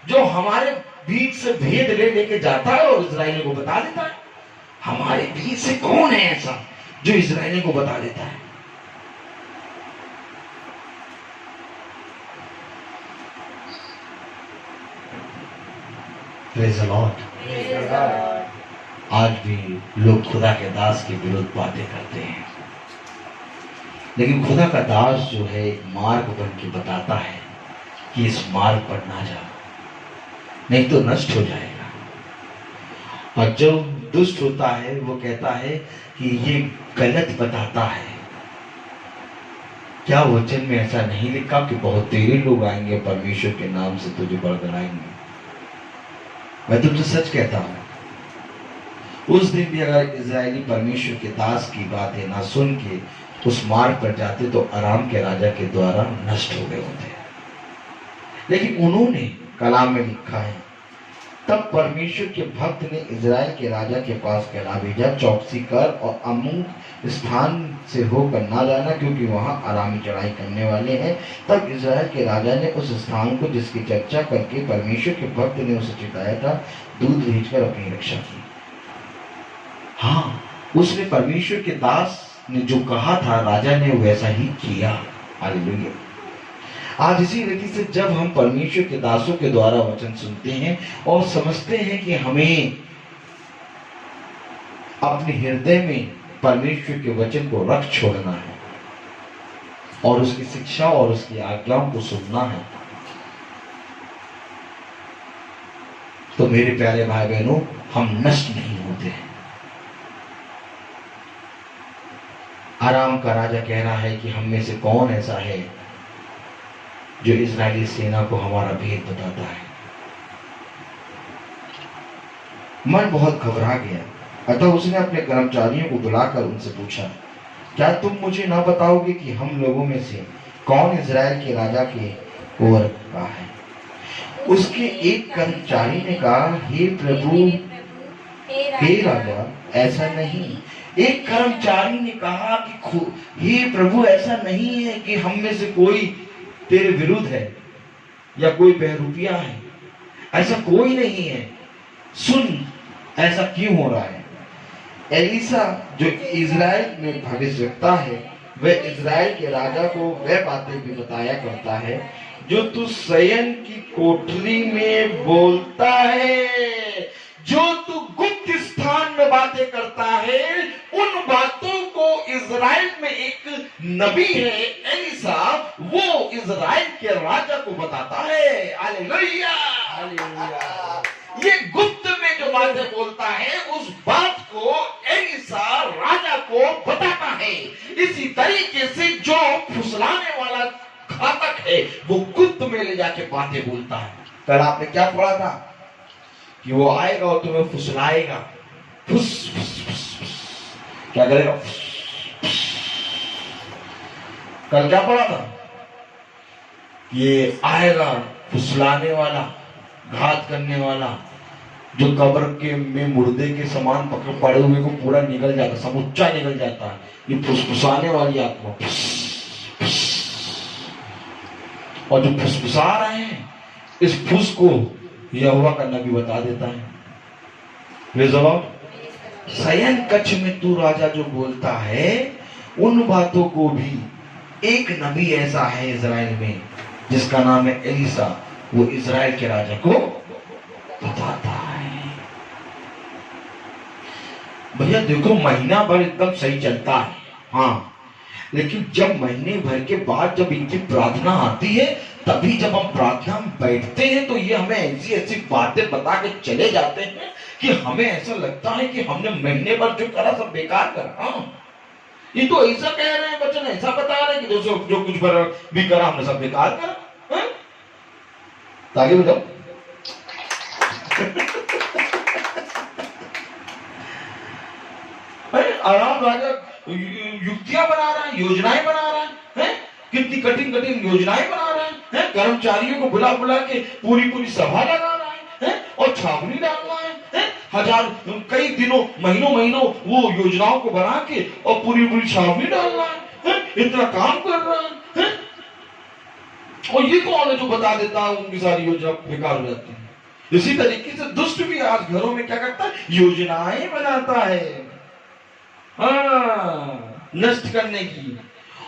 जो हमारे बीच से भेद लेके जाता है और इजराइलियों को बता देता है? हमारे बीच से कौन है ऐसा जो इजराइलियों को बता देता है? Praise the Lord. आज भी लोग खुदा के दास के विरुद्ध बातें करते हैं, लेकिन खुदा का दास जो है मार्ग बन के बताता है कि इस मार्ग पर ना जाओ, नहीं तो नष्ट हो जाएगा। और जो दुष्ट होता है वो कहता है कि ये गलत बताता है। क्या वचन में ऐसा नहीं लिखा कि बहुत तेरे लोग आएंगे परमेश्वर के नाम से तुझे बरगलाएंगे? मैं तुमसे सच कहता हूं, उस दिन भी अगर इजरायली परमेश्वर के दास की बातें ना सुन के उस मार्ग पर जाते तो आराम के राजा के द्वारा नष्ट हो गए होते। लेकिन उन्होंने कलाम में लिखा है, तब परमेश्वर के भक्त ने इजराइल के राजा के पास कहला भेजा, चौकसी कर और अमुक स्थान से होकर ना जाना, क्योंकि वहां आरामी चढ़ाई करने वाले हैं। तब इजराइल के राजा ने उस स्थान को जिसकी चर्चा करके परमेश्वर के भक्त ने उसे चिताया था, दूध भेजकर अपनी रक्षा की। हाँ, उसने परमेश्वर के दास ने जो कहा था राजा ने वैसा ही किया। हालेलुया। आज इसी रीति से जब हम परमेश्वर के दासों के द्वारा वचन सुनते हैं और समझते हैं कि हमें अपने हृदय में परमेश्वर के वचन को रख छोड़ना है और उसकी शिक्षा और उसकी आज्ञाओं को सुनना है, तो मेरे प्यारे भाई बहनों, हम नष्ट नहीं होते हैं। आराम का राजा कह रहा है कि हम में से कौन ऐसा है जो इजरायली सेना को हमारा भेद बताता है। मन बहुत घबरा गया, अतः उसने अपने कर्मचारियों को बुलाकर उनसे पूछा, क्या तुम मुझे ना बताओगे कि हम लोगों में से कौन इजराइल के राजा के ओर का है? उसके एक कर्मचारी ने कहा, हे प्रभु, हे राजा, ऐसा नहीं। एक कर्मचारी ने कहा कि हे प्रभु, ऐसा नहीं है कि हम में से कोई तेरे विरुद्ध है या कोई बहरूपिया है, ऐसा कोई नहीं है। सुन, ऐसा क्यों हो रहा है? एलीसा जो इजराइल में भविष्यवक्ता है, वह इजराइल के राजा को वह बातें भी बताया करता है जो तू शयन की कोठरी में बोलता है। जो तू गुप्त स्थान में बातें करता है, उन बातों को इजराइल में एक नबी है एलीसा, वो इजराइल के राजा को बताता है। Hallelujah, hallelujah. ये गुप्त में जो बातें बोलता है, उस बात को एलीसा राजा को बताता है। इसी तरीके से जो फुसलाने वाला घातक है, वो गुप्त में ले जाके बातें बोलता है। कल आपने क्या पढ़ा था कि वो आएगा और तुम्हें फुसलाएगा। फुस फुस फुस फुस क्या करेगा? कल क्या पढ़ा था? ये आएगा फुसलाने वाला, घात करने वाला, जो कब्र के में मुर्दे के समान पकड़ पड़े हुए को पूरा निकल जाता, समुच्चा निकल जाता है। ये फुसफुसाने वाली आत्मा, और जो फुसफुसा रहे हैं, इस फुस को यहोवा का नबी बता देता है। शयन कक्ष में तू राजा जो बोलता है, उन बातों को भी एक नबी ऐसा है इजराइल में जिसका नाम है एलीसा, वो इजराइल के राजा को बताता है। भैया देखो, महीना भर एकदम सही चलता है, हाँ, लेकिन जब महीने भर के बाद जब इनकी प्रार्थना आती है, तभी जब हम प्रार्थना में बैठते हैं तो ये हमें ऐसी ऐसी बातें बता के चले जाते हैं कि हमें ऐसा लगता है कि हमने महीने भर जो करा सब बेकार करा। ये तो ऐसा कह रहे हैं, वचन ऐसा बता रहे हैं कि दोस्तों जो कुछ भी करा हमने सब बेकार करा। आगे बताओ। आराम राजा युक्तियां बना रहा है, योजनाएं बना रहा है, कितनी कठिन कठिन योजनाएं बना रहा है, कर्मचारियों को बुला बुला के पूरी पूरी सभा लगा रहा है और छावनी डाल रहा है, हजार कई दिनों महीनों वो योजनाओं को बना के और पूरी पूरी छावनी डाल रहा है, इतना काम कर रहा है। और ये कौन है जो बता देता है उनकी सारी योजना बेकार हो जाती है। इसी तरीके से दुष्ट भी आज घरों में क्या करता है, योजनाएं बनाता है नष्ट करने की।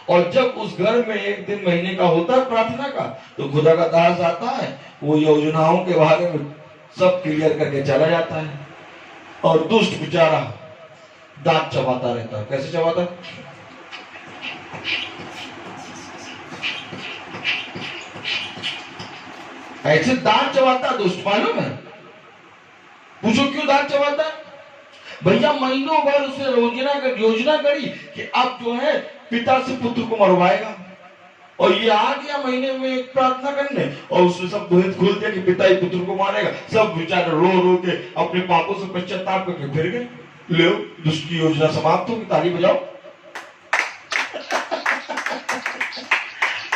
और जब उस घर में एक दिन महीने का होता है प्रार्थना का, तो खुदा का दास आता है, वो योजनाओं के बारे में सब क्लियर करके चला जाता है। और दुष्ट बेचारा दांत चबाता रहता है। कैसे चबाता है? ऐसे दांत चबाता दुष्ट, मालूम है? पूछो क्यों दांत चबाता है? भैया महीनों भर उसने योजना करी कि अब जो है पिता से पुत्र को मरवाएगा, और ये आ गया महीने में एक प्रार्थना करने और उसने सब भेद खोल दिया कि पिता ही पुत्र को मारेगा। सब बेचारे रो रो के अपने पापों से पश्चाताप करके फिर गए। ले दुष्ट की योजना समाप्त होगी। ताली बजाओ।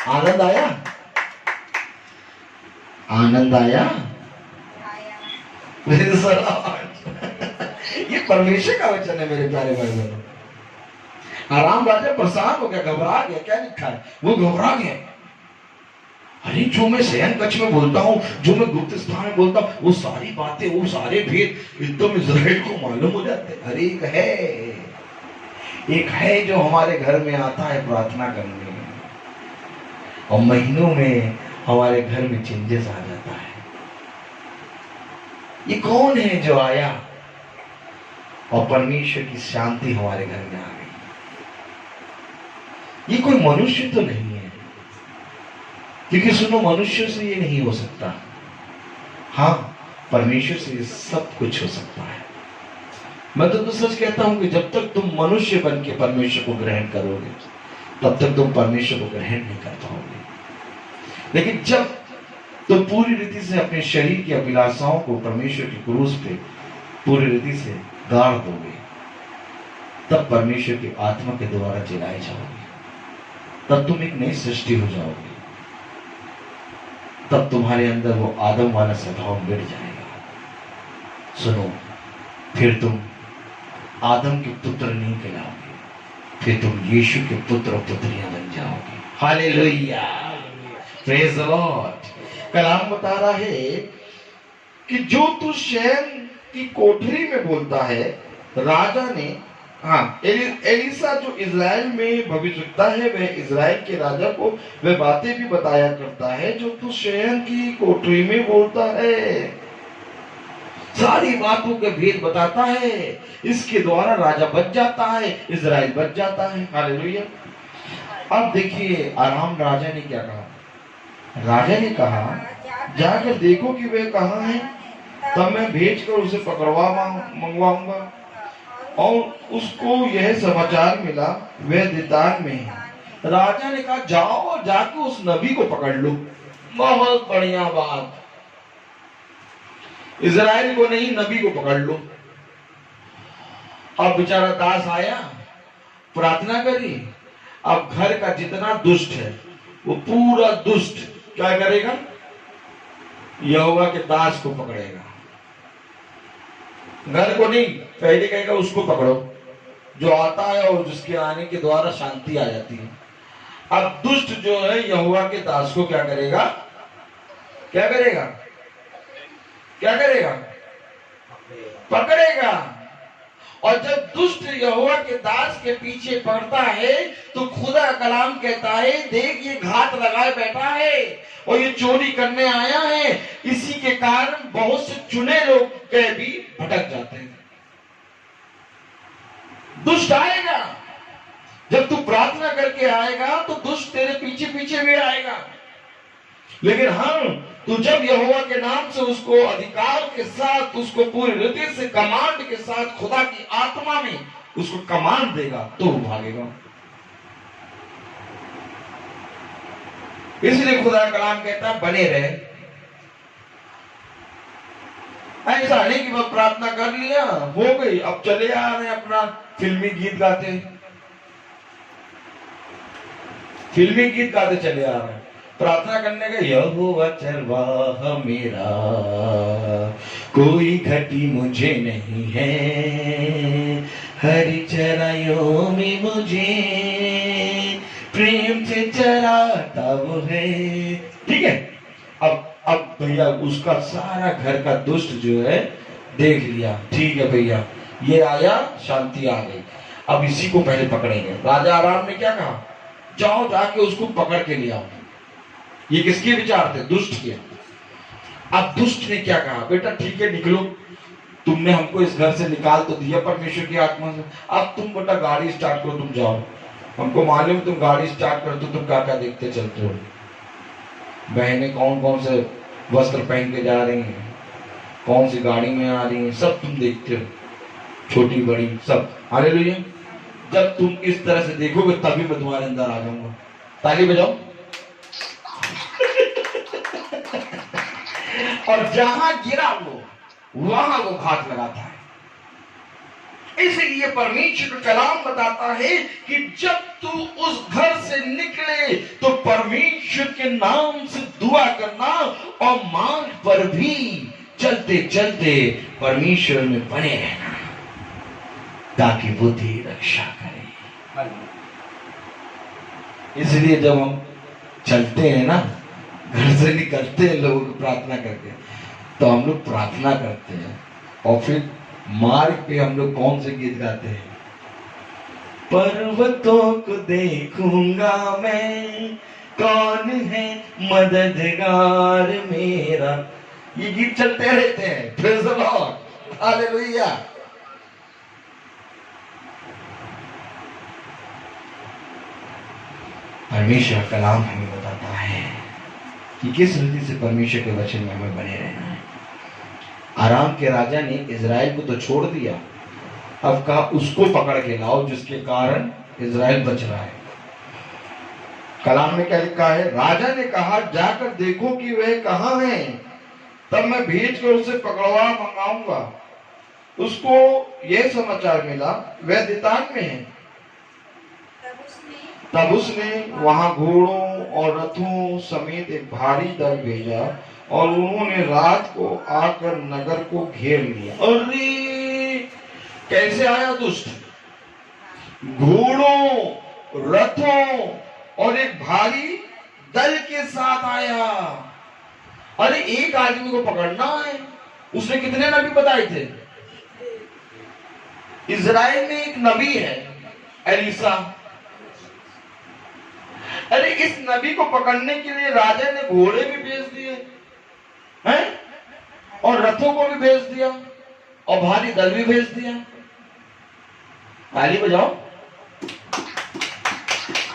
आनंद आया? आनंद आया? ये परमेश्वर का वचन है मेरे प्यारे भाई बहनों। आराम राजा परेशान हो गया, घबरा गया। क्या लिखा है? वो घबरा गया। अरे जो मैं शयन कक्ष में बोलता हूँ, जो मैं गुप्त स्थान में बोलता हूँ, वो सारी बातें, वो सारे भेद एकदम इजराइल को मालूम हो जाते हैं। अरे एक है जो हमारे घर में आता है प्रार्थना करने, और महीनों में हमारे घर में चेंजेस आ जाता है। ये कौन है जो आया और परमेश्वर की शांति हमारे घर में आ गई? ये कोई मनुष्य तो नहीं है, क्योंकि सुनो, मनुष्य से ये नहीं हो सकता। हाँ, परमेश्वर से ये सब कुछ हो सकता है। मैं तो सच कहता हूं कि जब तक तुम मनुष्य बन के परमेश्वर को ग्रहण करोगे, तब तक तुम परमेश्वर को ग्रहण नहीं कर पाओगे। लेकिन जब तुम पूरी रीति से अपने शरीर की अभिलाषाओं को परमेश्वर की क्रूस पे पूरी रीति से गाड़ दोगे, तब परमेश्वर की आत्मा के द्वारा जलाए जाओगे। तब तुम एक नई सृष्टि हो जाओगे। तब तुम्हारे अंदर वो आदम वाला स्वभाव मिट जाएगा। सुनो, फिर तुम आदम के पुत्र नहीं कहलाओगे, फिर तुम यीशु के पुत्र और पुत्रियां बन जाओगे। Hallelujah, praise the Lord. कलाम बता रहा है कि जो तू शयन की कोठरी में बोलता है, राजा ने, एलिसा जो इजराइल में भविष्यवक्ता है, वह इजराइल के राजा को वह बातें भी बताया करता है जो तू शयन की कोठरी में बोलता है। सारी बातों के भेद बताता है। इसके द्वारा राजा बच जाता है, इजराइल बच जाता है। हालेलुया। अब देखिए आराम राजा ने क्या कहा। राजा ने कहा, जाकर देखो कि वह कहाँ है, तब मैं भेजकर उसे मंगवाऊंगा। और उसको यह समाचार मिला, वह दिदान में है। राजा ने कहा, जाओ और जाकर उस नबी को पकड़ लो। बहुत बढ़िया बात। इजराइल को नहीं, नबी को पकड़ लो। अब बेचारा दास आया, प्रार्थना करी। अब घर का जितना दुष्ट है, वो पूरा दुष्ट क्या करेगा? यहोवा के दास को पकड़ेगा। घर को नहीं, पहले कहेगा उसको पकड़ो जो आता है और जिसके आने के द्वारा शांति आ जाती है। अब दुष्ट जो है यहोवा के दास को क्या करेगा? क्या करेगा? क्या करेगा? पकड़ेगा। और जब दुष्ट यहोवा के दास के पीछे पड़ता है, तो खुदा कलाम कहता है, देख ये घात लगाए बैठा है और ये चोरी करने आया है। इसी के कारण बहुत से चुने लोग के भी भटक जाते हैं। दुष्ट आएगा। जब तू प्रार्थना करके आएगा तो दुष्ट तेरे पीछे पीछे भी आएगा। लेकिन हाँ, तू जब यहोवा के नाम से उसको अधिकार के साथ, उसको पूरी रीति से कमांड के साथ, खुदा की आत्मा में उसको कमांड देगा तो वो भागेगा। इसलिए खुदा का कलाम कहता है बने रहे। ऐसा नहीं कि मैं प्रार्थना कर लिया, हो गई, अब चले आ रहे अपना फिल्मी गीत गाते, फिल्मी गीत गाते चले आ रहे हैं। प्रार्थना करने का यहोवा चरवाहा मेरा, कोई घटी मुझे नहीं है, हरी चराइयों में मुझे प्रेम से चराता वो है। ठीक है, अब भैया उसका सारा घर का दुष्ट जो है देख लिया, ठीक है भैया ये आया, शांति आ गई, अब इसी को पहले पकड़ेंगे। राजा आराम ने क्या कहा, जाओ जाके उसको पकड़ के ले आओ। ये किसके विचार थे, दुष्ट के। अब दुष्ट ने क्या कहा, बेटा ठीक है निकलो, तुमने हमको इस घर से निकाल तो दिया परमेश्वर की आत्मा से, अब तुम बेटा गाड़ी स्टार्ट करो, तुम जाओ, हमको मालूम तुम गाड़ी स्टार्ट करते हो, तुम क्या क्या देखते चलते हो, बहनें कौन कौन से वस्त्र पहन के जा रही हैं, कौन सी गाड़ी में आ रही हैं, सब तुम देखते हो, छोटी बड़ी सब। हालेलुया। जब तुम इस तरह से देखोगे तभी मैं तुम्हारे अंदर आ जाऊंगा। ताली बजाओ। और जहां गिरा वो वहां वो घात लगाता है। इसलिए परमेश्वर का कलाम बताता है कि जब तू उस घर से निकले तो परमेश्वर के नाम से दुआ करना और मार्ग पर भी चलते चलते परमेश्वर में बने रहना, ताकि वो तेरी रक्षा करे। इसलिए जब हम चलते हैं ना, घर से निकलते हैं लोग प्रार्थना करके, तो हम लोग प्रार्थना करते हैं और फिर मार्ग पे हम लोग कौन से गीत गाते हैं, पर्वतों को देखूंगा मैं, कौन है मददगार मेरा, ये गीत चलते रहते हैं। Praise the Lord, hallelujah. परमेश्वर का कलाम हमें बताता है कि किस रीति से परमेश्वर के वचन में हमें बने रहना है। आराम के राजा ने इजराइल को तो छोड़ दिया, अब कहा उसको पकड़ के लाओ जिसके कारण इजराइल बच रहा है। कलाम में क्या लिखा है, राजा ने कहा जाकर देखो कि वह कहाँ है, तब मैं भेज कर उसे पकड़वा मंगाऊंगा। उसको यह समाचार मिला वह दितान में है। तब उसने वहां घोड़ों और रथों समेत एक भारी दल भेजा और उन्होंने रात को आकर नगर को घेर लिया। अरे कैसे आया दुष्ट, घोड़ों रथों और एक भारी दल के साथ आया। अरे एक आदमी को पकड़ना है, उसने कितने नबी बताए थे। इजराइल में एक नबी है एलिसा। अरे इस नबी को पकड़ने के लिए राजा ने घोड़े भी भेज दिए हैं और रथों को भी भेज दिया और भारी दल भी भेज दिया। ताली बजाओ।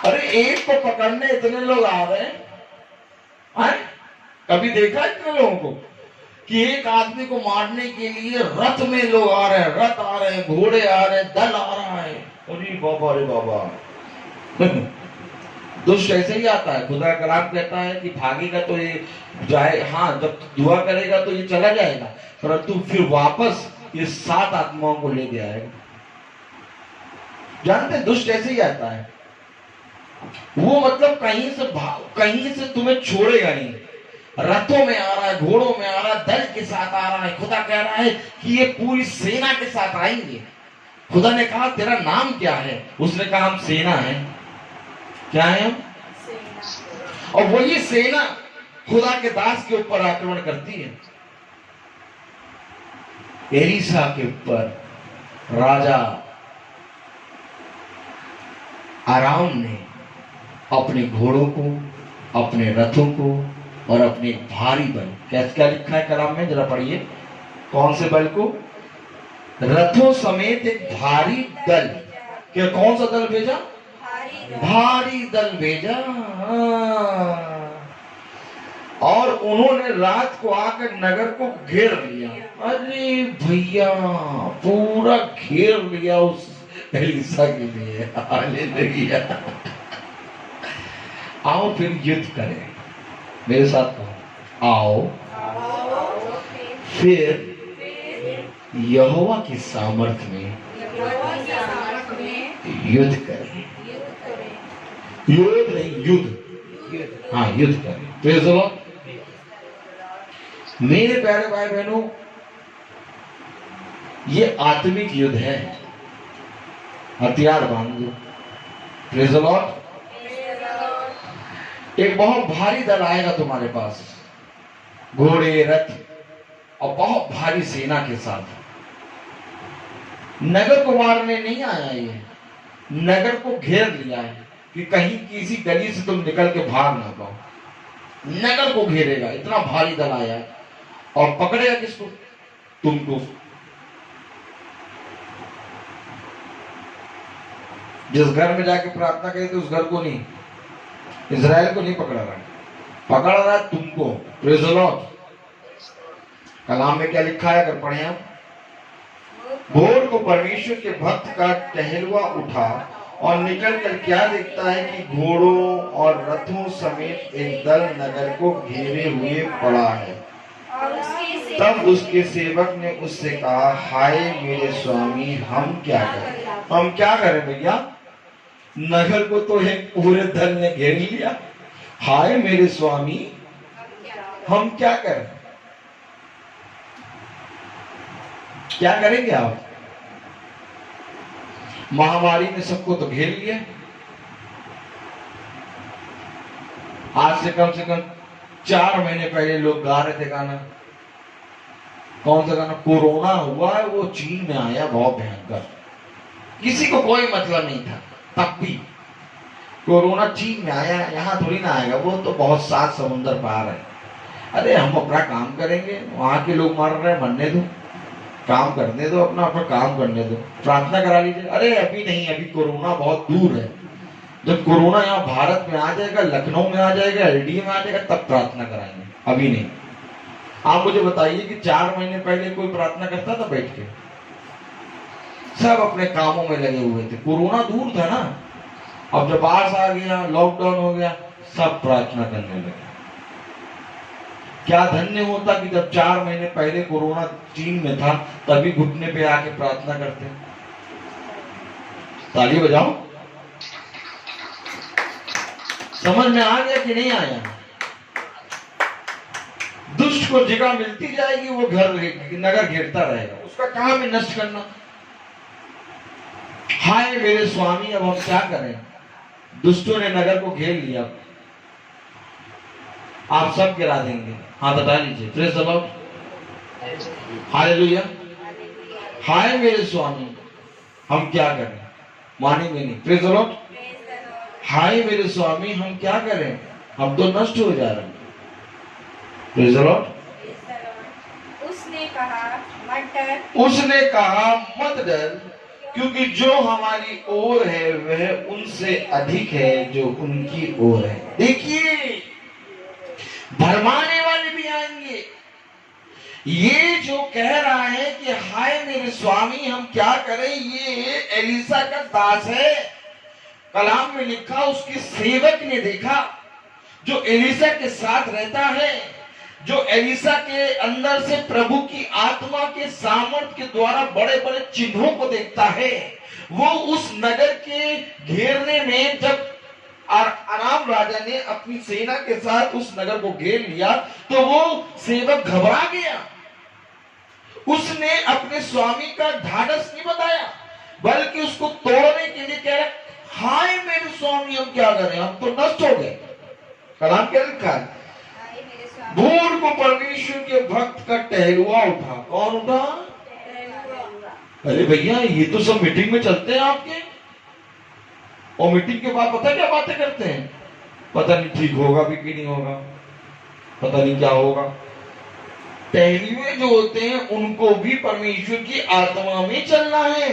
अरे एक को पकड़ने इतने लोग आ रहे हैं। कभी देखा इतने लोगों को कि एक आदमी को मारने के लिए रथ में लोग आ रहे हैं, रथ आ रहे हैं, घोड़े आ रहे हैं, दल आ रहा है। अरे बाबा, अरे बाबा। दुष्ट ऐसे ही आता है। खुदा का कलाम कहता है कि भागेगा तो ये जाए, हाँ जब दुआ करेगा तो ये चला जाएगा, परंतु फिर वापस ये 7 आत्माओं को लेके आएगा। जानते दुष्ट ऐसे ही आता है, वो मतलब कहीं से तुम्हें छोड़ेगा नहीं। रथों में आ रहा है, घोड़ों में आ रहा है, दल के साथ आ रहा है। खुदा कह रहा है कि ये पूरी सेना के साथ आएंगे। खुदा ने कहा तेरा नाम क्या है, उसने कहा हम सेना है। क्या है हम? और वही सेना खुदा के दास के ऊपर आक्रमण करती है। एलीसा के ऊपर राजा आराम ने अपने घोड़ों को, अपने रथों को और अपने भारी बल, क्या लिखा है कलाम में, जरा पढ़िए। कौन से बल को? रथों समेत एक भारी दल। क्या कौन सा दल भेजा? भारी दल भेजा। और उन्होंने रात को आकर नगर को घेर लिया। अरे भैया, पूरा घेर लिया उस एलिसा के लिए। हालेलुया। आओ फिर युद्ध करें। मेरे साथ कहो, आओ फिर यहोवा की सामर्थ में युद्ध करें। युद्ध नहीं, युद्ध। हाँ, युद्ध करें। Praise the Lord. मेरे प्यारे भाई बहनों, ये आत्मिक युद्ध है। हथियार बांध लो। Praise the Lord. एक बहुत भारी दल आएगा तुम्हारे पास, घोड़े, रथ और बहुत भारी सेना के साथ। नगर को मारने नहीं आया ये, नगर को घेर लिया है कि कहीं किसी गली से तुम निकल के भाग ना पाओ। नगर को घेरेगा, इतना भारी दल आया है। और पकड़ेगा किसको? तुमको। जिस घर में जाके प्रार्थना करी थी उस घर को नहीं, इजराइल को नहीं पकड़ा रहा, पकड़ रहा है तुमको। Praise the Lord. कलाम में क्या लिखा है अगर पढ़े हम? भोर को परमेश्वर के भक्त का टहलुआ उठा और निकल कर क्या देखता है कि घोड़ों और रथों समेत एक दल नगर को घेरे हुए पड़ा है। तब उसके सेवक ने उससे कहा, हाय मेरे स्वामी, हम क्या करें? हम क्या करें भैया? नगर को तो एक पूरे दल ने घेर लिया। हाय मेरे स्वामी, हम क्या करें? क्या करेंगे आप? महामारी ने सबको तो घेर लिया। आज से कम 4 महीने पहले लोग गा रहे थे गाना। कौन सा गाना? कोरोना हुआ है, वो चीन में आया, बहुत भयंकर। किसी को कोई मतलब नहीं था तब भी। कोरोना चीन में आया, यहाँ थोड़ी ना आएगा, वो तो बहुत 7 समुंदर पार है। अरे हम अपना काम करेंगे, वहां के लोग मर रहे हैं, मरने दो, काम करने दो, अपना अपना काम करने दो, प्रार्थना करा लीजिए। अरे अभी नहीं, अभी कोरोना बहुत दूर है। जब कोरोना यहाँ भारत में आ जाएगा, लखनऊ में आ जाएगा, एलडी में आ जाएगा, तब प्रार्थना कराएंगे, अभी नहीं। आप मुझे बताइए कि 4 महीने पहले कोई प्रार्थना करता था बैठ के? सब अपने कामों में लगे हुए थे। कोरोना दूर था ना। अब जब बाहर आ गया, लॉकडाउन हो गया, सब प्रार्थना करने लगे। क्या धन्य होता कि जब 4 महीने पहले कोरोना चीन में था, तभी घुटने पे आके प्रार्थना करते। ताली बजाओ। समझ में आ गया कि नहीं आया? दुष्ट को जगह मिलती जाएगी, वो नगर घेरता रहेगा, उसका काम है नष्ट करना। हाय मेरे स्वामी, अब हम क्या करें? दुष्टों ने नगर को घेर लिया। आप सब गिरा देंगे। हाथ हटा लीजिए। Praise the Lord. हालेलुया। हाय मेरे स्वामी, हम क्या करें? मानेंगे नहीं। Praise the Lord. हाय मेरे स्वामी, हम क्या करें? हम तो नष्ट हो जा रहे हैं। Praise the Lord. उसने कहा मत डर, क्योंकि जो हमारी ओर है वह उनसे अधिक है जो उनकी ओर है। देखिए, भरमाने वाले भी आएंगे। ये जो कह रहा है कि हाय मेरे स्वामी, हम क्या करें, ये एलिसा का दास है। कलाम में लिखा, उसके सेवक ने देखा, जो एलिसा के साथ रहता है, जो एलिसा के अंदर से प्रभु की आत्मा के सामर्थ के द्वारा बड़े बड़े चिन्हों को देखता है। वो उस नगर के घेरने में, जब अराम राजा ने अपनी सेना के साथ उस नगर को घेर लिया, तो वो सेवक घबरा गया। उसने अपने स्वामी का ढाढ़स नहीं बताया, बल्कि उसको तोड़ने के लिए कह रहा, हाय मेरे स्वामी, हम क्या करें, हम तो नष्ट हो गए। कलाम क्या लिखा है? भोर को परमेश्वर के भक्त का टहलुआ उठा। कौन उठा? अरे भैया, ये तो सब मीटिंग में चलते हैं आपके, और मीटिंग के बाद पता क्या बातें करते हैं? पता नहीं ठीक होगा भी कि नहीं होगा, पता नहीं क्या होगा। टहलुए जो होते हैं उनको भी परमेश्वर की आत्मा में चलना है,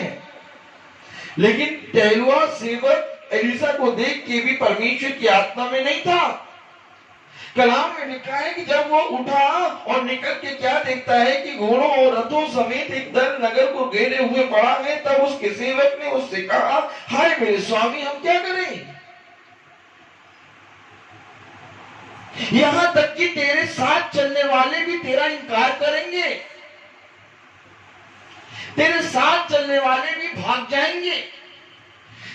लेकिन टहलुआ सेवक एलिसा को देख के भी परमेश्वर की आत्मा में नहीं था। कलाम में लिखा है कि जब वो उठा और निकल के क्या देखता है कि घोड़ों और रथों समेत एक दल नगर को घेरे हुए पड़ा है, तब उसके सेवक ने उससे कहा, हाय मेरे स्वामी, हम क्या करें? यहां तक कि तेरे साथ चलने वाले भी तेरा इनकार करेंगे, तेरे साथ चलने वाले भी भाग जाएंगे,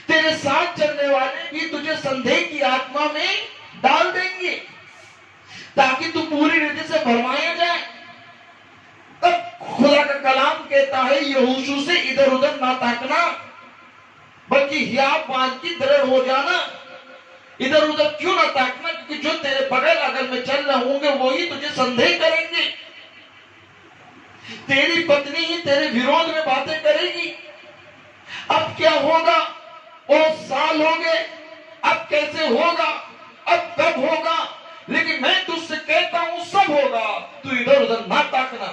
तेरे साथ चलने वाले भी तुझे संदेह की आत्मा में डाल देंगे ताकि तू पूरी रीति से भरमाया जाए। तब खुदा का कलाम कहता है, यहोशू से इधर उधर ना ताकना, बल्कि हियाव बांध की दृढ़ हो जाना। इधर उधर क्यों ना ताकना, क्योंकि जो तेरे बगल अगल में चल रहे होंगे वही तुझे संदेह करेंगे। तेरी पत्नी ही तेरे विरोध में बातें करेगी। अब क्या होगा? और साल हो गए, अब कैसे होगा, अब कब होगा? लेकिन मैं तुझसे कहता हूं सब होगा, तू इधर उधर ना ताकना।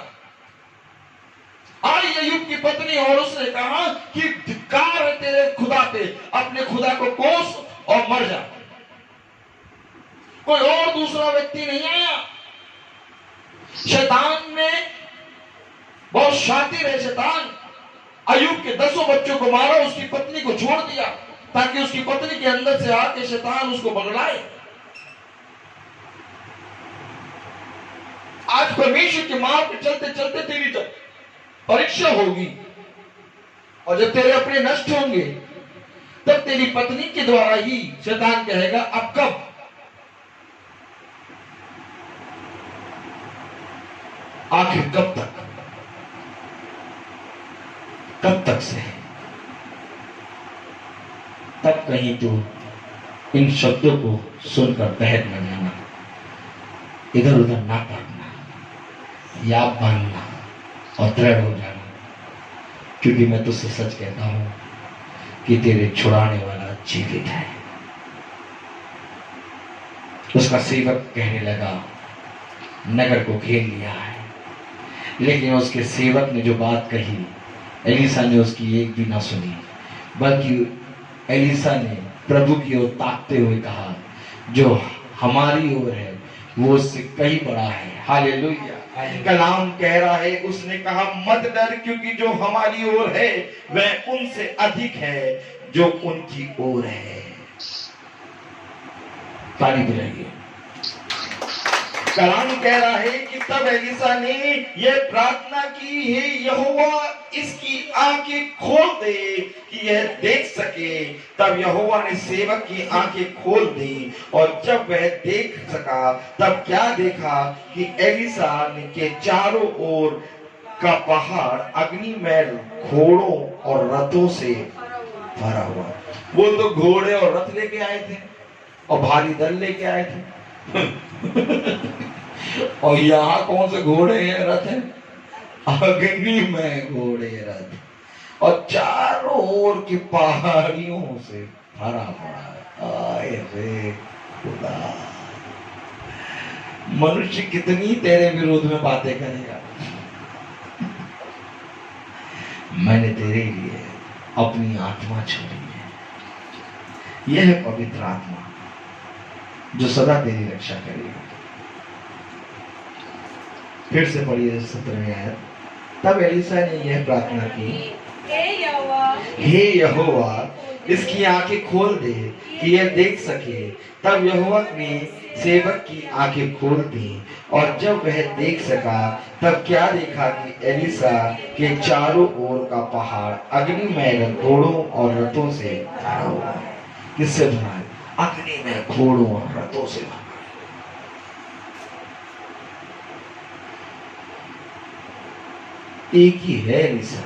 आई अय्यूब की पत्नी और उसने कहा कि धिक्कार है तेरे खुदा पे, अपने खुदा को कोस और मर जा। कोई और दूसरा व्यक्ति नहीं आया। शैतान ने, बहुत शातिर है शैतान, अय्यूब के 10 बच्चों को मारा, उसकी पत्नी को छोड़ दिया ताकि उसकी पत्नी के अंदर से आके शैतान उसको बगलाए। आज परमेश्वर के मार्ग पे चलते चलते तेरी जब परीक्षा होगी और जब तेरे अपने नष्ट होंगे, तब तेरी पत्नी के द्वारा ही शैतान कहेगा, अब कब? आखिर कब तक? कब तक से? तब कहीं तो इन शब्दों को सुनकर बहक न जाना, इधर उधर ना ताकना, याद बांधना और दृढ़ हो जाना, क्योंकि मैं तुझसे सच कहता हूं कि तेरे छुड़ाने वाला जीवित है। उसका सेवक कहने लगा, नगर को घेर लिया है। लेकिन उसके सेवक ने जो बात कही, एलिसा ने उसकी एक भी ना सुनी, बल्कि एलिसा ने प्रभु की ओर ताकते हुए कहा, जो हमारी ओर है वो उससे कहीं बड़ा है। हालेलुया। कलाम कह रहा है, उसने कहा, मत डर, क्योंकि जो हमारी ओर है वह उनसे अधिक है जो उनकी ओर है। ताली बजाइए। कलाम कह रहा है कि तब एलिसा ने यह प्रार्थना की, हे यहोवा, इसकी आंखें खोल दे कि यह देख सके। तब यहोवा ने सेवक की आंखें खोल दी, और जब वह देख सका तब क्या देखा कि एलिसा के चारों ओर का पहाड़ अग्निमय घोड़ों और रथों से भरा हुआ। वो तो घोड़े और रथ लेके आए थे और भारी दल लेके आए थे और यहाँ कौन से घोड़े हैं, रथ हैं? अग्नि में घोड़े रथ, और चारों ओर की पहाड़ियों से भरा पड़ा। आए रे खुदा, मनुष्य कितनी तेरे विरोध में बातें करेगा। मैंने तेरे लिए अपनी आत्मा छोड़ी है। यह है पवित्र आत्मा जो सदा तेरी रक्षा करेगी। फिर से पढ़िए 17वें आयत। तब एलिसा ने यह प्रार्थना की, हे यहोवा, इसकी आंखें खोल दे कि यह देख सके। तब यहोवा ने सेवक की आंखें खोल दी, और जब वह देख सका तब क्या देखा कि एलिसा के चारों ओर का पहाड़ अग्निमय घोड़ों और रथों से भरा हुआ है। किससे भरा है? अग्निमय घोड़ों और रथों से भरा। एक ही है एलिसा,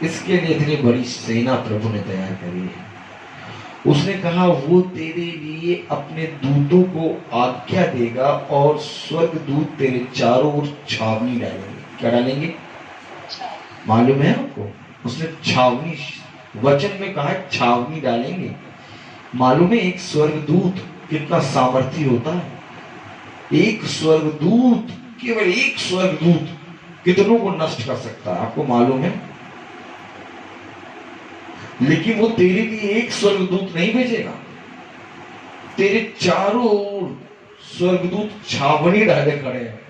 इसके लिए इतनी बड़ी सेना प्रभु ने तैयार करी है। उसने कहा, वो तेरे लिए अपने दूतों को आज्ञा देगा और स्वर्गदूत तेरे चारों ओर छावनी डालेंगे। क्या डालेंगे मालूम है आपको? उसने छावनी, वचन में कहा छावनी डालेंगे। मालूम है एक स्वर्गदूत कितना सामर्थी होता है? एक स्वर्गदूत, केवल एक स्वर्गदूत कितनों को नष्ट कर सकता है, आपको मालूम है? लेकिन वो तेरे लिए एक स्वर्गदूत नहीं भेजेगा, तेरे चारों ओर स्वर्गदूत छावनी डाले खड़े हैं,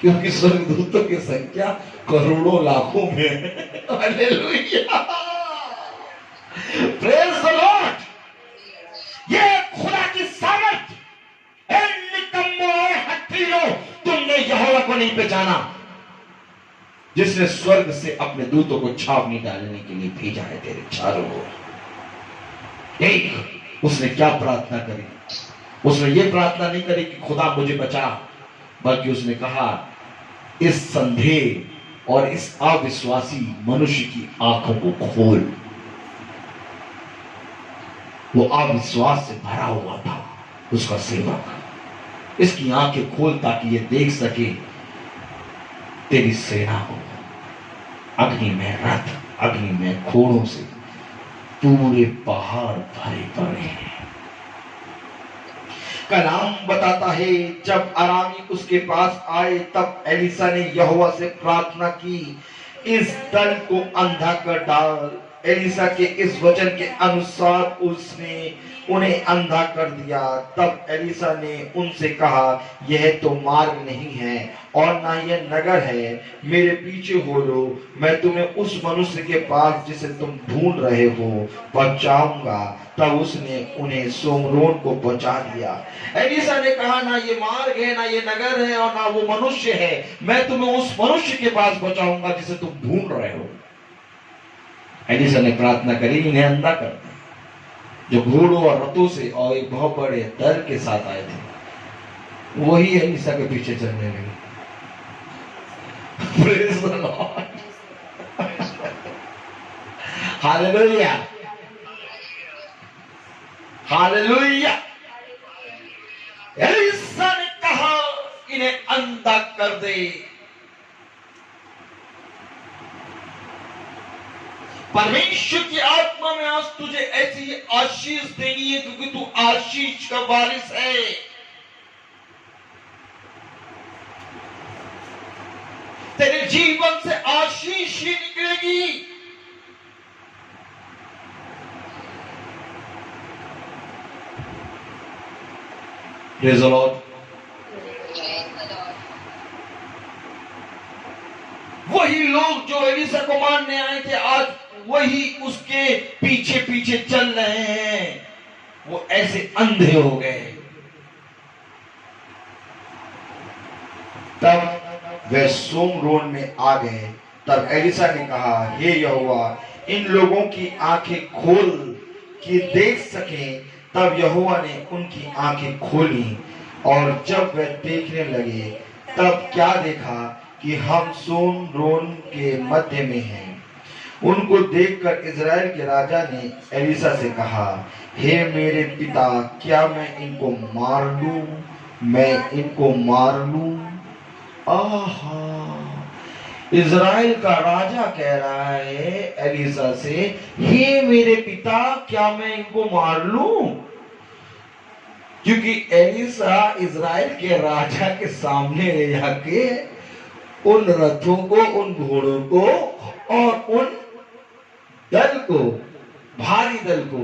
क्योंकि स्वर्गदूतों की संख्या करोड़ों लाखों में है। Hallelujah, praise the Lord. ये खुदा की सामर्थ। तुमने यहोवा को नहीं पहचाना, जिसने स्वर्ग से अपने दूतों को छावनी डालने के लिए भेजा है तेरे चारों ओर। एक उसने क्या प्रार्थना करी? उसने ये प्रार्थना नहीं करी कि खुदा मुझे बचा, बल्कि उसने कहा इस संदेह और इस अविश्वासी मनुष्य की आंखों को खोल। वो अविश्वास से भरा हुआ था उसका सेवक, इसकी आंखें खोल ताकि ये देख सके तेरी सेना को अग्नि में रथ, अग्नि में घोड़ों से पूरे पहाड़ भरे पड़े हैं। कलाम बताता है जब अरामी उसके पास आए तब एलिसा ने यहोवा से प्रार्थना की, इस दल को अंधा कर डाल। एलिसा के इस वचन के अनुसार उसने उन्हें अंधा कर दिया। तब एलिसा ने उनसे कहा, यह तो मार्ग नहीं है और ना यह नगर है, मेरे पीछे हो लो, मैं तुम्हें उस मनुष्य के पास जिसे तुम ढूंढ रहे हो पहुंचाऊंगा। तब उसने उन्हें सोमरोन को पहुंचा दिया। एलिसा ने कहा, ना ये मार्ग है, ना ये नगर है और ना वो मनुष्य है, मैं तुम्हें उस मनुष्य के पास पहुंचाऊंगा जिसे तुम ढूंढ रहे हो। एलिसा ने प्रार्थना करी, इन्हें अंधा कर दे। जो घोड़ों और रथों से और एक बहुत बड़े दल के साथ आए थे, वही एलिसा के पीछे चलने लगे। Praise the Lord. Hallelujah. Hallelujah. Elisha ने कहा, इन्हें अंधा कर दे। परमेश्वर की आत्मा में आज तुझे ऐसी आशीष देनी है, क्योंकि तू आशीष का वारिस है। तेरे जीवन से आशीष ही निकलेगी। Praise the Lord. वही लोग जो एलिसा को मारने आए थे, आज वही उसके पीछे पीछे चल रहे हैं। वो ऐसे अंधे हो गए। तब वे सोमरोन में आ गए। तब एलिसा ने कहा, हे यहोवा, इन लोगों की आंखें खोल कि देख सकें। तब यहोवा ने उनकी आंखें खोली, और जब वे देखने लगे तब क्या देखा कि हम सोमरोन के मध्य में हैं। उनको देखकर इज़राइल के राजा ने एलिसा से कहा, हे मेरे पिता, क्या मैं इनको मार लूं? मैं इनको मार लूं? आहा, इज़राइल का राजा कह रहा है एलिसा से, हे मेरे पिता, क्या मैं इनको मार लूं? क्योंकि एलिसा इज़राइल के राजा के सामने ले जाके उन रथों को, उन घोड़ों को और उन दल को, भारी दल को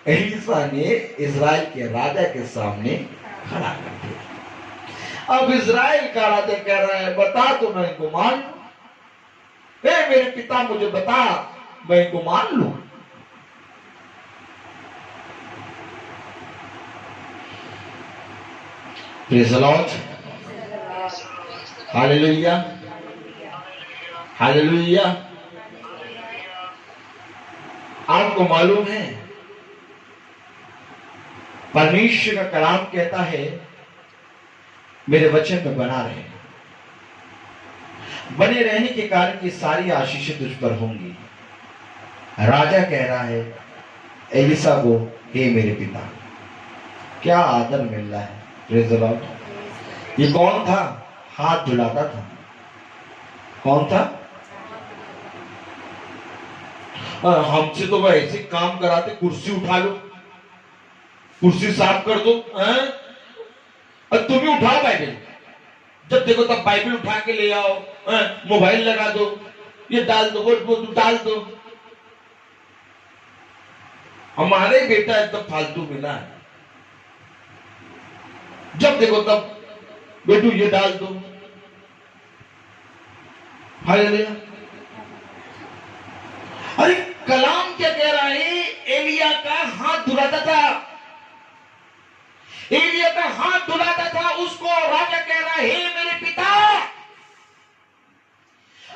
एलिसा ने इज़राइल के राजा के सामने खड़ा कर दिया। अब इज़राइल का राजा कह रहा है, बता तो मैं इनको मान लूं? हे मेरे पिता, मुझे बता, मैं इनको मान लूं? Praise the Lord. Hallelujah, hallelujah. आपको मालूम है, परमेश्वर का कलाम कहता है, मेरे वचन में बना रहे। बने रहने के कारण ये सारी आशीषें तुझ पर होंगी। राजा कह रहा है एलिसा को, हे मेरे पिता। क्या आदर मिल रहा है। Praise the Lord. ये कौन था? हाथ धुलाता था। कौन था? हमसे तो वह ऐसे काम कराते, कुर्सी उठा लो, कुर्सी साफ कर दो, तुम ही उठाओ बाइबल, जब देखो तब बाइबल उठा के ले आओ, मोबाइल लगा दो, ये डाल दो, वो डाल दो। हमारे बेटा एकदम फालतू मिला है, जब देखो तब बेटू ये डाल दो। हालेलुया। अरे कलाम क्या कह रहा है? एलिया का हाथ धुलाता था, एलिया का हाथ धुलाता था, उसको राजा कह रहा है, हे मेरे पिता,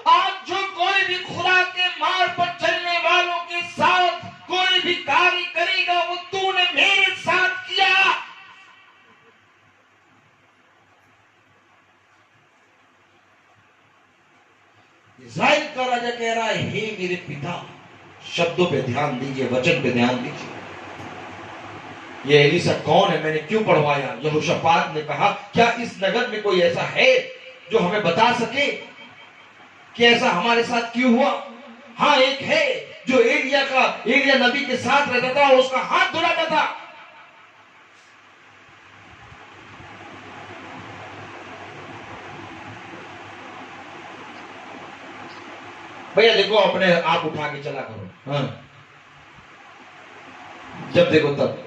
आज जो कोई भी खुदा के मार्ग पर चलने वालों के साथ कोई भी कार्य करेगा वो तूने मेरे साथ किया। इस्राएल का राजा कह रहा है, हे मेरे पिता। शब्दों पे ध्यान दीजिए, वचन पे ध्यान दीजिए। ये एलीशा कौन है, मैंने क्यों पढ़वाया? यहोशापात ने कहा, क्या इस नगर में कोई ऐसा है जो हमें बता सके कि ऐसा हमारे साथ क्यों हुआ? हाँ, एक है जो एलिया नबी के साथ रहता था और उसका हाथ धुलाता था। भैया देखो, अपने आप उठा के चला करो। हाँ, जब देखो तब।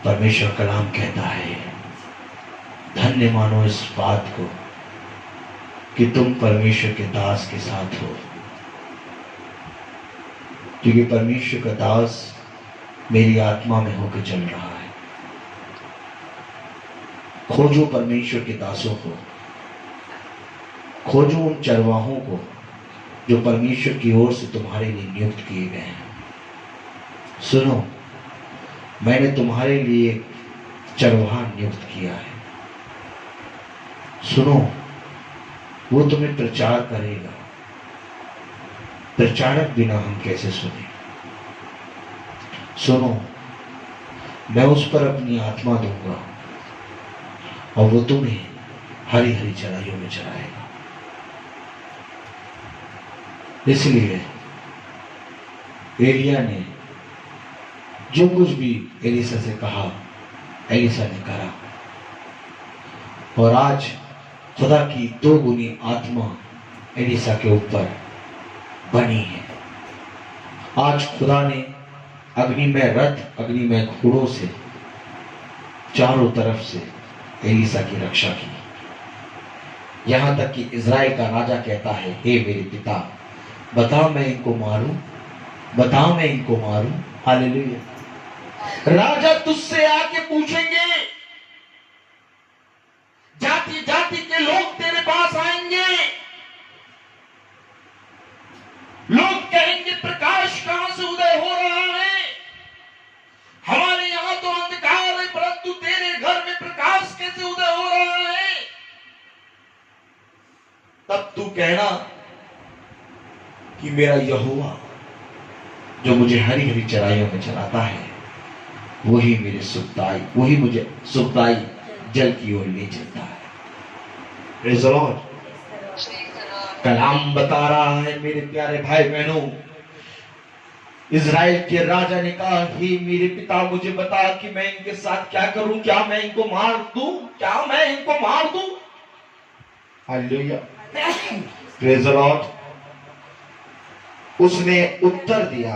परमेश्वर कलाम कहता है, धन्य मानो इस बात को कि तुम परमेश्वर के दास के साथ हो, क्योंकि परमेश्वर का दास मेरी आत्मा में होकर चल रहा है। खोजो परमेश्वर के दासों को, खोजो उन चरवाहों को जो परमेश्वर की ओर से तुम्हारे लिए नियुक्त किए गए हैं। सुनो, मैंने तुम्हारे लिए चरवाहा नियुक्त किया है। सुनो, वो तुम्हें प्रचार करेगा। प्रचारक बिना हम कैसे सुने? सुनो, मैं उस पर अपनी आत्मा दूंगा और वो तुम्हें हरी हरी चराइयों में चराएगा। इसलिए एलिया ने जो कुछ भी एलीशा से कहा, एलीशा ने करा, और आज खुदा की दो गुनी आत्मा एलीशा के ऊपर बनी है। आज खुदा ने अग्निमय रथ, अग्निमय घोड़ों से चारों तरफ से एलीशा की रक्षा की। यहां तक कि इज़राइल का राजा कहता है, हे मेरे पिता, बता मैं इनको मारूं, बता मैं इनको मारूं। हालेलुया। राजा तुझसे आके पूछेंगे, जाति जाति के लोग तेरे पास आएंगे, लोग कहेंगे प्रकाश कहां से उदय हो रहा है? हमारे यहां तो अंधकार है, परंतु तेरे घर में प्रकाश कैसे उदय हो रहा है? तब तू कहना कि मेरा यहोवा जो मुझे हरी हरी चराइयों में चलाता है, वही मुझे सुखदाई जल की ओर ले चलता है। Praise the Lord. कलाम बता रहा है, मेरे प्यारे भाई बहनों, इज़राइल के राजा ने कहा, हे मेरे पिता, मुझे बता कि मैं इनके साथ क्या करूं? क्या मैं इनको मार दूं? क्या मैं इनको मार दूं? हालेलुया। Praise the Lord. उसने उत्तर दिया,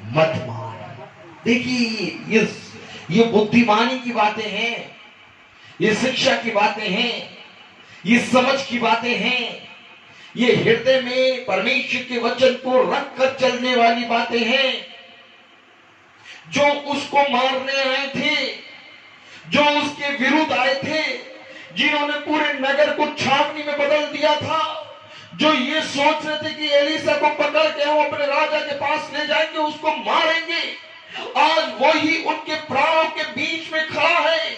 मत मार। देखिए, ये बुद्धिमानी की बातें हैं, ये शिक्षा की बातें हैं, ये समझ की बातें हैं, ये हृदय में परमेश्वर के वचन को रखकर चलने वाली बातें हैं। जो उसको मारने आए थे, जो उसके विरुद्ध आए थे, जिन्होंने पूरे नगर को छावनी में बदल दिया था, जो ये सोच रहे थे कि एलीशा को पकड़ के हम अपने राजा के पास ले जाएंगे, उसको मारेंगे, आज वही उनके प्राणों के बीच में खड़ा है।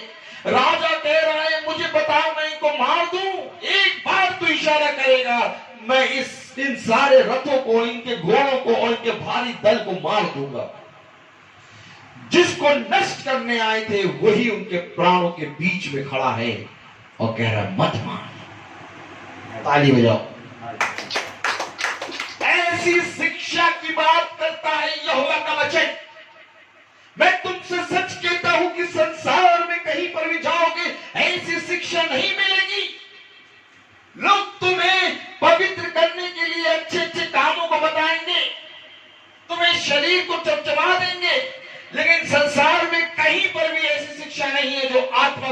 राजा कह रहा है, मुझे बताओ मैं इनको मार दूं? एक बार तो इशारा करेगा, मैं इन सारे रथों को, इनके घोड़ों को और इनके भारी दल को मार दूंगा। जिसको नष्ट करने आए थे वही उनके प्राणों के बीच में खड़ा है और कह रहा है, मत मार। ताली बजाओ। ऐसी शिक्षा की बात करता है यहोवा का वचन। मैं तुमसे सच कहता हूं कि संसार में कहीं पर भी जाओगे, ऐसी शिक्षा नहीं मिलेगी। लोग तो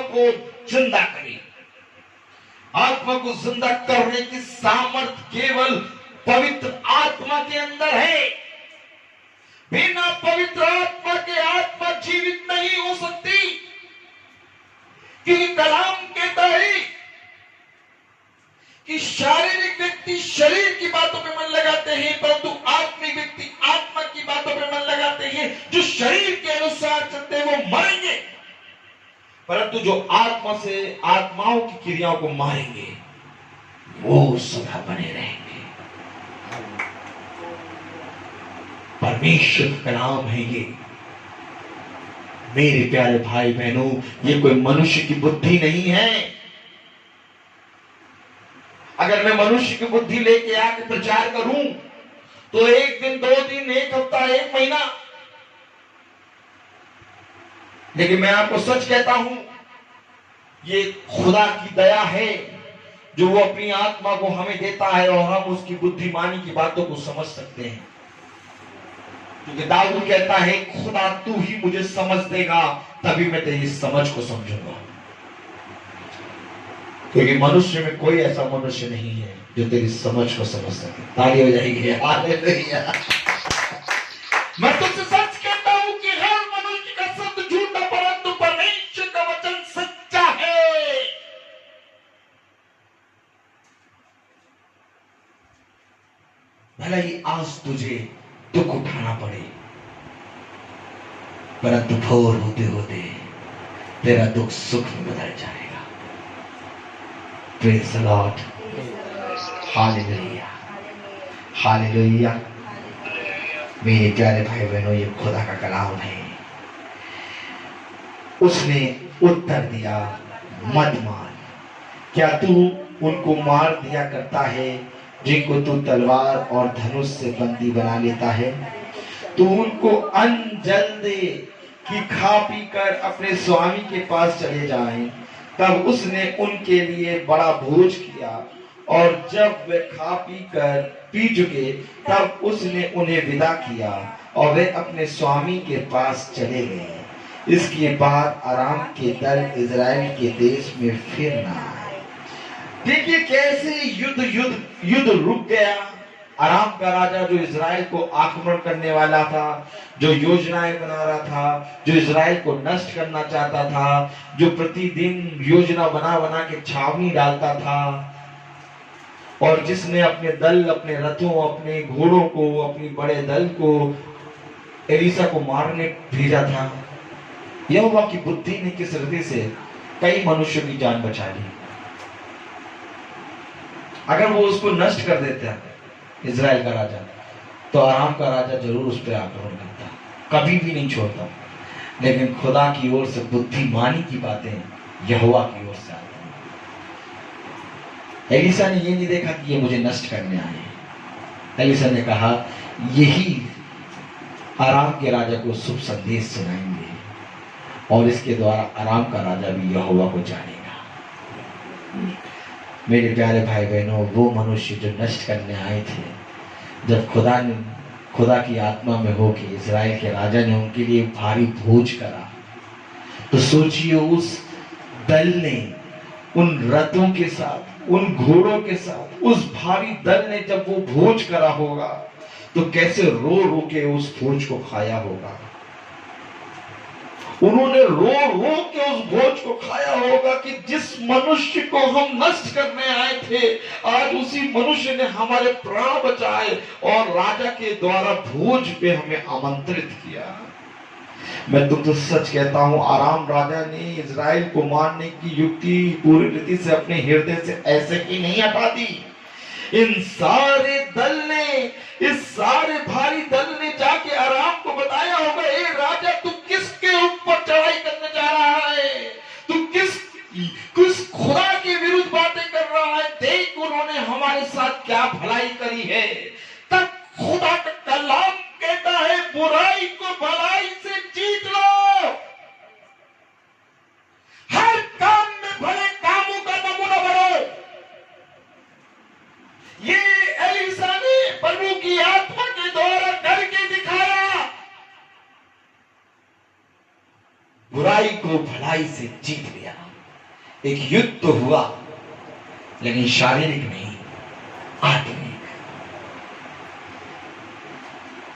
को जिंदा करे। आत्मा को जिंदा करने की सामर्थ्य केवल पवित्र आत्मा के अंदर है। बिना पवित्र आत्मा के आत्मा जीवित नहीं हो सकती। क्योंकि कलाम कहता है कि शारीरिक व्यक्ति शरीर की बातों पे मन लगाते हैं, परंतु आत्मिक व्यक्ति आत्मा की बातों पे मन लगाते हैं। जो शरीर के अनुसार चलते हैं वो मरेंगे, परंतु जो आत्मा से आत्माओं की क्रियाओं को मारेंगे वो सदा बने रहेंगे। परमेश्वर का नाम है ये। मेरे प्यारे भाई बहनों, ये कोई मनुष्य की बुद्धि नहीं है। अगर मैं मनुष्य की बुद्धि लेके आके प्रचार करूं तो एक दिन, 2 दिन, 1 हफ्ता, 1 महीना, लेकिन मैं आपको सच कहता हूं, ये खुदा की दया है जो वो अपनी आत्मा को हमें देता है और हम उसकी बुद्धिमानी की बातों को समझ सकते हैं। क्योंकि दाऊद कहता है, खुदा तू ही मुझे समझ देगा, तभी मैं तेरी समझ को समझूंगा। क्योंकि मनुष्य में कोई ऐसा मनुष्य नहीं है जो तेरी समझ को समझ सके। ताली हो जाएगी। हालेलुया। मैं तुझसे सच कहता हूं कि हर मनुष्य का शब्द झूठा, परंतु परमेश्वर का वचन सच्चा है। भले ही आज तुझे दुख उठाना पड़े, परंतु भोर होते होते तेरा दुख सुख में बदल जाएगा। Praise the Lord. Hallelujah, hallelujah. मेरे प्यारे भाई बहनों, ये खुदा का कलाम है। उसने उत्तर दिया, मत मार। क्या तू उनको मार दिया करता है जिनको तू तलवार और धनुष से बंदी बना लेता है? तू उनको अन्न जल दे कि खा पी कर अपने स्वामी के पास चले जाएं। तब उसने उनके लिए बड़ा भोज किया और जब वे खा पी कर पी चुके तब उसने उन्हें विदा किया और वे अपने स्वामी के पास चले गए। इसके बाद आराम के दल इजराइल के देश में फिर न आए। देखिए कैसे युद्ध रुक गया। आराम का राजा जो इजराइल को आक्रमण करने वाला था, जो योजनाएं बना रहा था, जो इजराइल को नष्ट करना चाहता था, जो प्रतिदिन योजना बना के छावनी डालता था और जिसने अपने दल, अपने रथों, अपने घोड़ों को, अपनी बड़े दल को एलीसा को मारने भेजा था, यहोवा की बुद्धि ने किस रीति से कई मनुष्यों की जान बचा ली। अगर वो उसको नष्ट कर देता इजराइल का राजा, तो आराम का राजा जरूर उस पर आक्रमण करता, कभी भी नहीं छोड़ता। लेकिन खुदा की ओर से बुद्धिमानी की बातें यहोवा की ओर से आती हैं। एलीसा ने ये नहीं देखा कि ये मुझे नष्ट करने आए हैं। एलीसा ने कहा, यही आराम के राजा को शुभ संदेश सुनाएंगे और इसके द्वारा आराम का राजा भी यहोवा को जानेगा। मेरे प्यारे भाई बहनों, वो मनुष्य जो नष्ट करने आए थे, जब खुदा की आत्मा में होके इजराइल के राजा ने उनके लिए भारी भोज करा, तो सोचिए उस दल ने, उन रथों के साथ, उन घोड़ों के साथ, उस भारी दल ने जब वो भोज करा होगा तो कैसे रो रो के उस भोज को खाया होगा। उन्होंने रो रो के उस भोज को खाया होगा कि जिस मनुष्य को हम नष्ट करने आए थे, आज उसी मनुष्य ने हमारे प्राण बचाए और राजा के द्वारा भोज पे हमें आमंत्रित किया। मैं तुमसे सच कहता हूं, आराम राजा ने इजराइल को मारने की युक्ति पूरी रीति से अपने हृदय से ऐसे ही नहीं हटा दी। इन सारे दल ने, इस सारे भारी दल ने जाके आराम को बताया होगा, ए राजा, तू किसके ऊपर चढ़ाई करने जा रहा है? तू किस खुदा के विरुद्ध बातें कर रहा है? देख उन्होंने हमारे साथ क्या भलाई करी है। तब खुदा का कलाम कहता है, बुराई को भलाई से जीत लो। हर काम में भले कामों का नमूना बनो। ये एलीसा ने प्रभु की आत्मा के द्वारा करके दिखाया। बुराई को भलाई से जीत लिया। एक युद्ध तो हुआ, लेकिन शारीरिक नहीं, आत्मिक।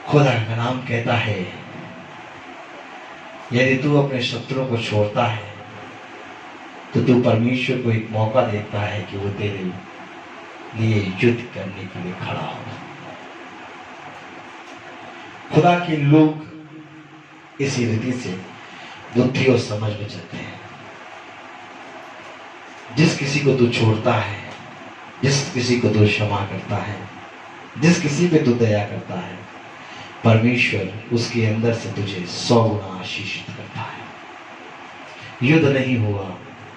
खुदा का नाम कहता है, यदि तू अपने शत्रुओं को छोड़ता है तो तू परमेश्वर को एक मौका देता है कि वो तेरे लिए युद्ध करने के लिए खड़ा हो। खुदा के लोग इसी रीति से बुद्धि और समझ में चलते हैं। जिस किसी को तू छोड़ता है, जिस किसी को तू क्षमा करता है, जिस किसी पे तू दया करता है, परमेश्वर उसके अंदर से तुझे 100 गुना आशीषित करता है। युद्ध नहीं हुआ,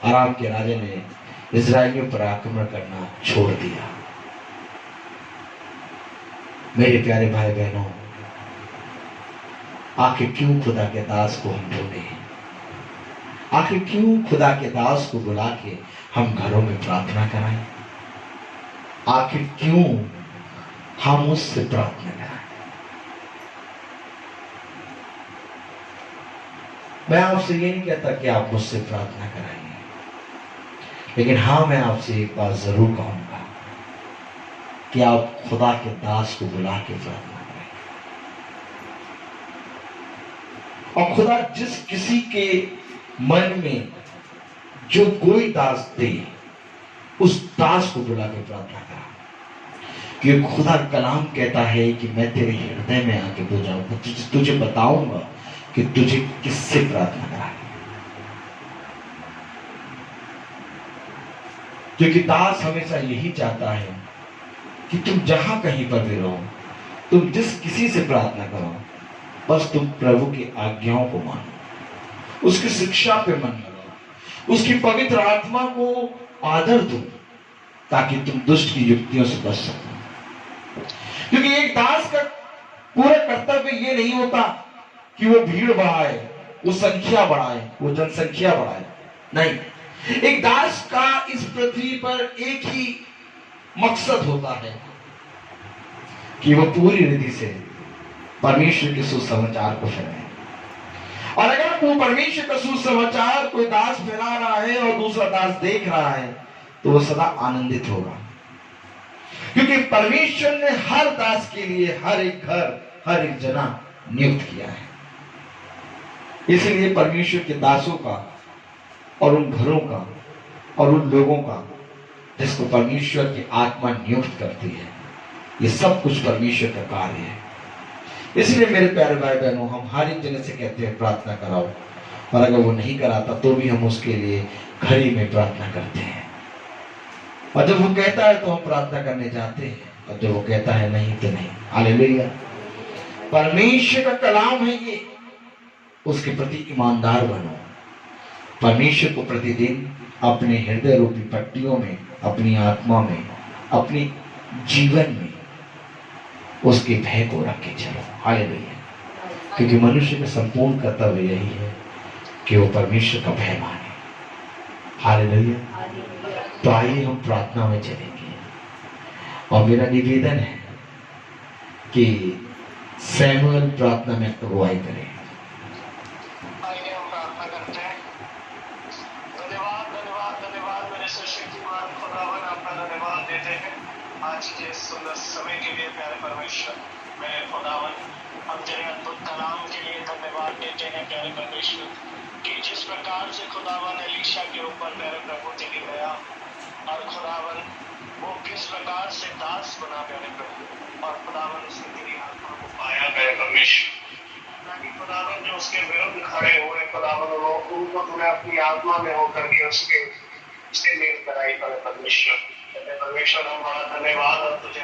अराम के राजा ने इजराइलियों पर आक्रमण करना छोड़ दिया। मेरे प्यारे भाई बहनों, आखिर क्यों खुदा के दास को हम ढूंढे? आखिर क्यों खुदा के दास को बुला के हम घरों में प्रार्थना कराएं? आखिर क्यों हम उससे प्रार्थना कराएं? मैं आपसे ये नहीं कहता कि आप मुझसे प्रार्थना कराइए, लेकिन हाँ, मैं आपसे एक बात जरूर कहूंगा कि आप खुदा के दास को बुला के प्रार्थना करें। और खुदा जिस किसी के मन में जो कोई दास दे, उस दास को बुला के प्रार्थना करा। क्योंकि खुदा कलाम कहता है कि मैं तेरे हृदय में आके बुझाऊंगा, तुझे बताऊंगा कि तुझे किससे प्रार्थना करानी। क्योंकि दास हमेशा यही चाहता है कि तुम जहां कहीं पर भी रहो, तुम जिस किसी से प्रार्थना करो, बस तुम प्रभु की आज्ञाओं को मानो, उसकी शिक्षा पे मन लगाओ, उसकी पवित्र आत्मा को आदर दो, ताकि तुम दुष्ट की युक्तियों से बच सको। क्योंकि एक दास का पूरा कर्तव्य ये नहीं होता कि वो भीड़ बढ़ाए, वो संख्या बढ़ाए, वो जनसंख्या बढ़ाए। नहीं, एक दास का इस पृथ्वी पर एक ही मकसद होता है कि वो पूरी रीति से परमेश्वर के सुसमाचार को फैलाए। और अगर वो परमेश्वर का सुसमाचार कोई दास फैला रहा है और दूसरा दास देख रहा है, तो वो सदा आनंदित होगा। क्योंकि परमेश्वर ने हर दास के लिए हर एक घर, हर एक जना नियुक्त किया है। इसलिए परमेश्वर के दासों का और उन घरों का और उन लोगों का जिसको परमेश्वर की आत्मा नियुक्त करती है, ये सब कुछ परमेश्वर का कार्य है। इसलिए मेरे प्यारे भाई बहनों, हम हर एक जने से कहते हैं प्रार्थना कराओ, और अगर वो नहीं कराता तो भी हम उसके लिए घड़ी में प्रार्थना करते हैं। और जब वो कहता है तो हम प्रार्थना करने जाते हैं, और जब वो कहता है नहीं तो नहीं। हालेलुया। परमेश्वर का कलाम है ये, उसके प्रति ईमानदार बनो। परमेश्वर को प्रतिदिन अपने हृदय रूपी पट्टियों में, अपनी आत्मा में, अपने जीवन में उसके भय को रख के चलो। हालेलुया। क्योंकि मनुष्य का संपूर्ण कर्तव्य यही है कि वो परमेश्वर का भय माने। हालेलुया। तो आइए हम प्रार्थना में चलेंगे, और मेरा निवेदन है कि सैमुअल प्रार्थना में अगुवाई करें। आज के सुंदर समय के लिए प्यारे परमेश्वर, मेरे खुदावन, हम तेरे अद्भुत कलाम के लिए धन्यवाद देते हैं प्यारे परमेश्वर, कि जिस प्रकार से खुदावन एलीशा के ऊपर प्यारे प्रभु चली गया, और खुदावन वो किस प्रकार से दास बना प्यारे प्रभु, और खुदावन उसने तेरी आत्मा को पाया प्यारे परमेश्वर, ताकि खुदावन जो उसके विरुद्ध खड़े हुए खुदावन, वो उनको तूने अपनी आत्मा में होकर के उसके से मेल कराई प्यारे परमेश्वर। परमेश्वर, हम बड़ा धन्यवाद और तुझे